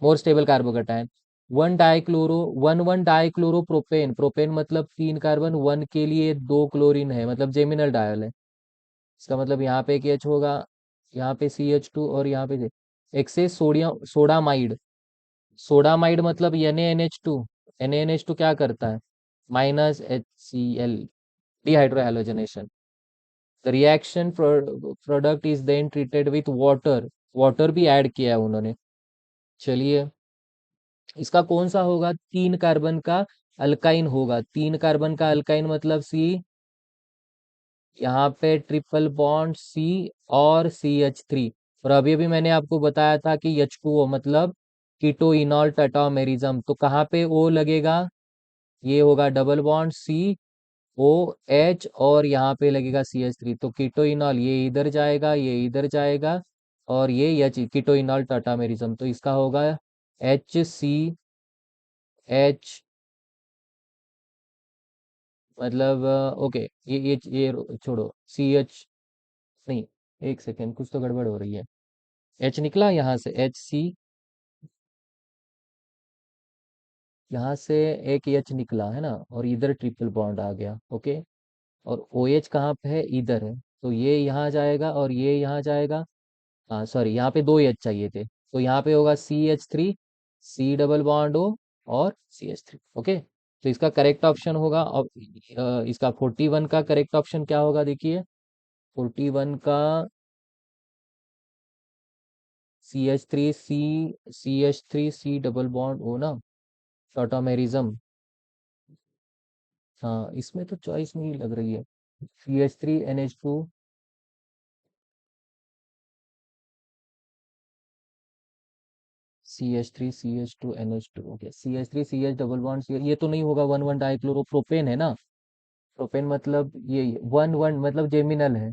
more stable carbocation. One dichloro propane. Propane मतलब 3 कार्बन, वन के लिए 2 क्लोरीन है, मतलब जेमिनल डायल है। इसका मतलब यहाँ पे एक H होगा, यहाँ पे CH2, और यहाँ पे एक्सेस सोडियम सोडामाइड। सोडामाइड मतलब NaNH2। NaNH2 क्या करता है? -HCl, dehydrohalogenation. The reaction product is then treated with water. Water भी ऐड किया है उन्होंने। चलिए, इसका कौन सा होगा? 3 कार्बन का अल्काइन होगा। 3 कार्बन का अल्काइन मतलब C, यहाँ पे ट्रिपल बॉन्ड C और CH3। और अभी अभी मैंने आपको बताया था कि H2O मतलब कीटोइनॉल टटामेरिज्म। तो कहाँ पे O लगेगा? ये होगा डबल बॉन्ड COH, और यहाँ पे लगेगा CH3। तो कीटोइनॉल ये इधर जाएगा, ये इधर जाएगा, और ये H कीटोइनॉल टटामेरिज्म। तो इसका होगा HCH, मतलब ओके, ये छोड़ो, CH नहीं, एक सेकेंड, कुछ तो गड़बड़ हो रही है। H निकला यहाँ से, HC, यहाँ से एक H निकला है ना, और इधर ट्रिपल बॉन्ड आ गया। ओके, और OH कहाँ पे है? इधर है। तो ये यहाँ जाएगा और ये यहाँ जाएगा। हाँ सॉरी, यहाँ पे 2 H चाहिए थे, तो यहाँ पे होगा CH3, C double bond O, और CH3। ओके, तो इसका करेक्ट ऑप्शन होगा। अब इसका 41 का करेक्ट ऑप्शन क्या होगा? देखिए, 41 का CH3C डबल बॉन्ड O ना, टॉटामेरिज्म। हाँ, इसमें तो चॉइस नहीं लग रही है। CH3NH2, CH3CH2NH2। Okay, CH3CH double bond ये तो नहीं होगा। वन वन डाइक्लोरो प्रोपेन है ना। प्रोपेन मतलब ये वन वन मतलब जेमिनल है।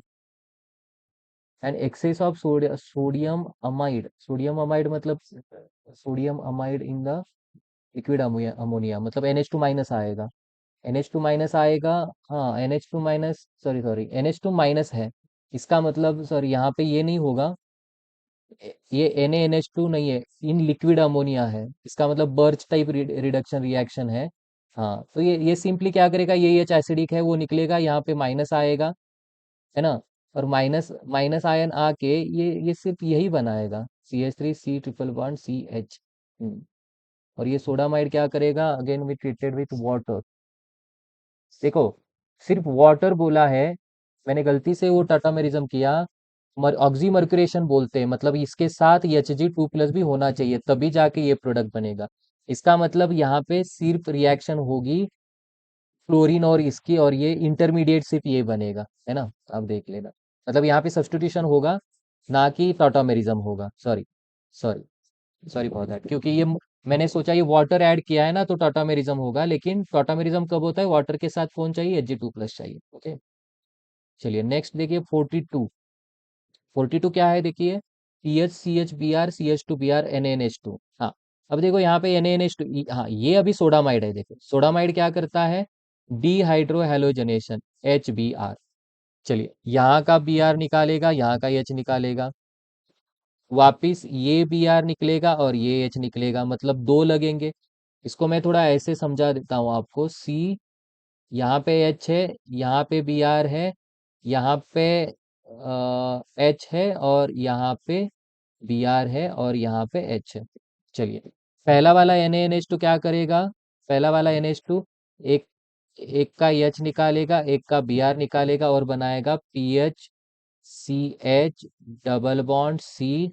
And excess of sodium amide. Sodium amide मतलब sodium amide in the liquid ammonia, मतलब NH2 माइनस आएगा। NH2 माइनस आएगा। हाँ, NH2 minus, sorry sorry, NH2 minus है। इसका मतलब, सॉरी, यहाँ पे ये नहीं होगा, ये NaNH2 नहीं है, इन लिक्विड अमोनिया है। इसका मतलब बर्च टाइप रिडक्शन रिएक्शन है। हाँ, तो ये सिंपली क्या करेगा, ये H एसिडिक है, वो निकलेगा, यहाँ पे माइनस आएगा, है ना। और माइनस माइनस आयन आके ये सिर्फ यही बनाएगा, CH3C ट्रिपल बॉन्ड CH। और ये सोडामाइड क्या करेगा? Again we treated with water. देखो, सिर्फ वाटर बोला है, मैंने गलती से वो टाटामेरिज्म किया। ऑक्सीमर्क्यूरेशन बोलते हैं, मतलब इसके साथ Hg2+ भी होना चाहिए, तभी जाके ये प्रोडक्ट बनेगा। इसका मतलब यहाँ पे सिर्फ रिएक्शन होगी फ्लोरीन और इसकी, और ये इंटरमीडिएट सिर्फ ये बनेगा, है ना। अब देख लेना, मतलब यहाँ पे सब्स्टिट्यूशन होगा, ना कि टॉटोमेरिज्म होगा। Sorry sorry sorry for that, क्योंकि ये मैंने सोचा ये वाटर ऐड किया है ना, तो टॉटोमेरिज्म होगा, लेकिन टॉटोमेरिज्म कब होता है, वाटर के साथ कौन चाहिए, Hg2+ चाहिए। ओके, चलिए नेक्स्ट देखिए 42। 42 क्या है, देखिए CH CH B are NaNH2। हाँ, अब देखो यहाँ पे NaNH2, हाँ ये अभी सोडामाइड है। देखो सोडामाइड क्या करता है, डिहाइड्रो हेलोजनेशन, HBr। चलिए यहाँ का Br निकालेगा, यहाँ का H निकालेगा, वापिस ये Br निकलेगा और ये H निकलेगा, मतलब दो लगेंगे। इसको मैं थोड़ा ऐसे समझा देता हूँ आपको। C, यहाँ पे H है, यहाँ पे Br है, यहाँ पे H है, और यहाँ पे Br है, और यहाँ पे H है। चलिए पहला वाला NaNH2 क्या करेगा, पहला वाला NH2 एक एक का H निकालेगा, एक का Br निकालेगा, और बनाएगा PH CH double bond C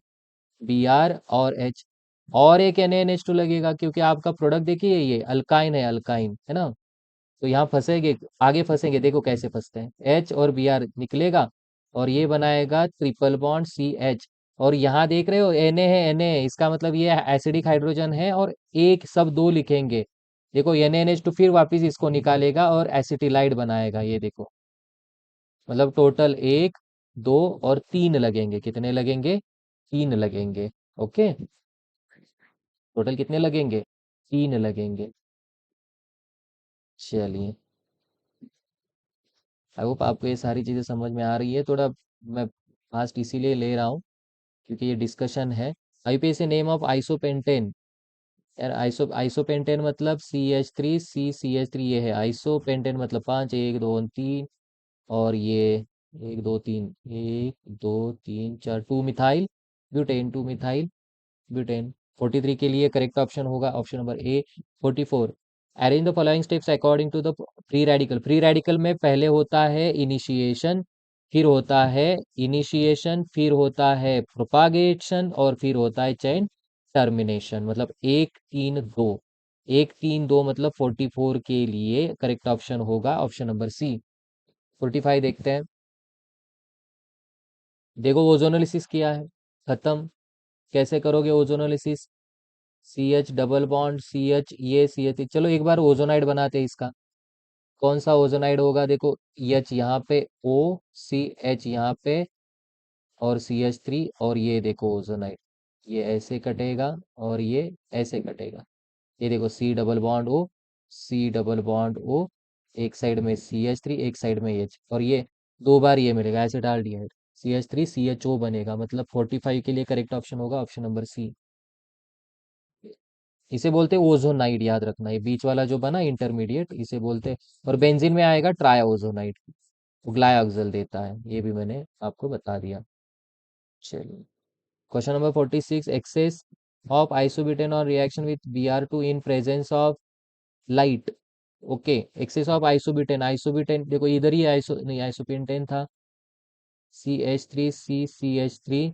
Br और H। और एक NaNH2 लगेगा, क्योंकि आपका प्रोडक्ट देखिए ये अल्काइन है, अल्काइन है ना। तो यहाँ फंसेंगे, आगे फंसेंगे, देखो कैसे फंसते हैं। H और Br निकलेगा, और ये बनाएगा ट्रिपल बॉन्ड CH। और यहाँ देख रहे हो Na है, Na है, इसका मतलब ये एसिडिक हाइड्रोजन है, और एक सब दो लिखेंगे। देखो NaNH2 फिर वापिस इसको निकालेगा और एसिटिलाइड बनाएगा, ये देखो। मतलब टोटल एक, दो और तीन लगेंगे, कितने लगेंगे, तीन लगेंगे। ओके, टोटल कितने लगेंगे, तीन लगेंगे। चलिए, आई होप आपको ये सारी चीज़ें समझ में आ रही है। थोड़ा मैं फास्ट इसीलिए ले रहा हूँ क्योंकि ये डिस्कशन है। आईपीएसी नेम ऑफ आइसोपेंटेन, यार आइसोपेंटेन मतलब CH3 ये है आइसोपेंटेन, मतलब पांच, एक दो तीन, और ये एक दो तीन, एक दो तीन चार, two methyl butane, two methyl butane. 43 के लिए करेक्ट ऑप्शन होगा option number A. 44, arrange the following steps according to the free radical. Free radical में पहले होता है इनिशिएशन, फिर होता है इनिशिएशन, फिर होता है प्रोपागेशन, और फिर होता है चेन टर्मिनेशन। मतलब एक तीन दो, एक तीन दो, मतलब 44 के लिए करेक्ट ऑप्शन होगा ऑप्शन नंबर सी। 45 देखते हैं। देखो ओजोनोलिसिस किया है, खत्म। कैसे करोगे ozonolysis, CH double bond CH, ये CH, चलो एक बार ओजोनाइड बनाते हैं इसका। कौन सा ओजोनाइड होगा, देखो H यहाँ पे, O, CH यहाँ पे, और CH3, और ये देखो ओजोनाइड, ये ऐसे कटेगा और ये ऐसे कटेगा। ये देखो C double bond O, C double bond O, एक साइड में CH3, एक साइड में H, और ये दो बार ये मिलेगा एसिटाल्डिहाइड, CH3CHO बनेगा। मतलब 45 के लिए करेक्ट ऑप्शन होगा ऑप्शन नंबर सी। इसे बोलते हैं ओजोनाइड, याद रखना, ये बीच वाला जो बना इंटरमीडिएट, इसे बोलते हैं। और बेंजीन में आएगा ट्राई ओजोनाइड, ग्लायऑक्सल देता है, ये भी मैंने आपको बता दिया। चलिए question number 46, excess of isobutane और reaction with Br2 in presence of light. Okay, excess of isobutane, isobutane देखो इधर ही आइसो नहीं, आइसोपेंटेन था, CH3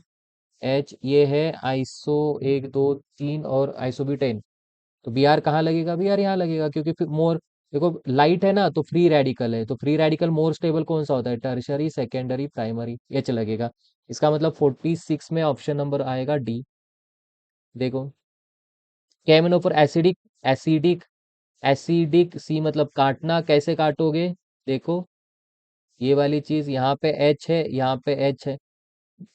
ये है आइसो, एक दो तीन, और आइसोब्यूटेन। तो Br कहाँ लगेगा, Br यहाँ लगेगा, क्योंकि फिर मोर, देखो लाइट है ना, तो फ्री रेडिकल है, तो फ्री रेडिकल मोर स्टेबल कौन सा होता है, टर्शरी, सेकेंडरी, प्राइमरी, H लगेगा। इसका मतलब 46 में ऑप्शन नंबर आएगा डी। देखो केमिनोफर एसिडिक, एसिडिक, एसिडिक, सी मतलब काटना, कैसे काटोगे, देखो ये वाली चीज, यहाँ पे H है, यहाँ पे H है,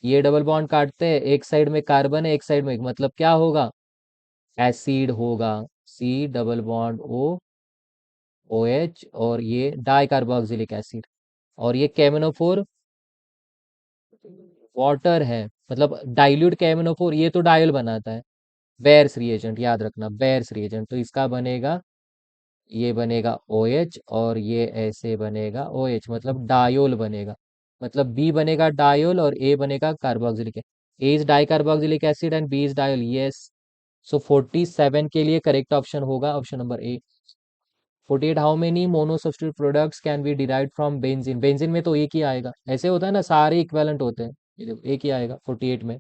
ये डबल बॉन्ड काटते हैं, एक साइड में कार्बन है, एक साइड में, मतलब क्या होगा, एसिड होगा। C डबल बॉन्ड OH, और ये डाई कार्बोक्सिलिक एसिड, और ये केमिनोफोर वाटर है, मतलब डाइल्यूट केमिनोफोर, ये तो डायल बनाता है, बेयर्स रिएजेंट, याद रखना बेयर्स रिएजेंट, तो इसका बनेगा, ये बनेगा OH, और ये ऐसे बनेगा OH, मतलब डायोल बनेगा। मतलब बी बनेगा डायोल, और ए बनेगा carboxylic, A is di carboxylic acid and B is diol, yes. So 47 के लिए करेक्ट ऑप्शन होगा option number A. 48, how many monosubstitute products can be derived from benzene. Benzene में तो एक ही आएगा, ऐसे होता है ना, सारे इक्विवेलेंट होते हैं, ये देखो एक ही आएगा 48 में।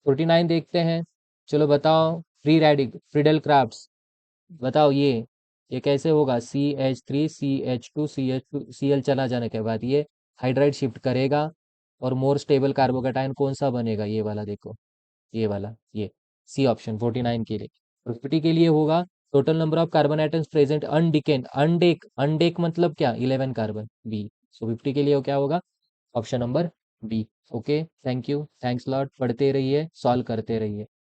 49 देखते हैं, चलो बताओ, फ्री रेडिकल फ्रीडल क्राफ्ट्स, बताओ ये कैसे होगा? CH3 CH2 Cl चला जाने के बाद ये हाइड्राइड शिफ्ट करेगा और मोर स्टेबल कार्बोकेटायन कौन सा बनेगा? ये वाला देखो, ये वाला, ये सी ऑप्शन 49 के लिए। 50 के लिए होगा total number of carbon atoms present undecane, undec, undec मतलब क्या? 11 कार्बन, बी। सो 50 के लिए वो क्या होगा? Option number B. Okay, thank you, thanks lot, पढ़ते रहिए, सॉल्व करते रहिए।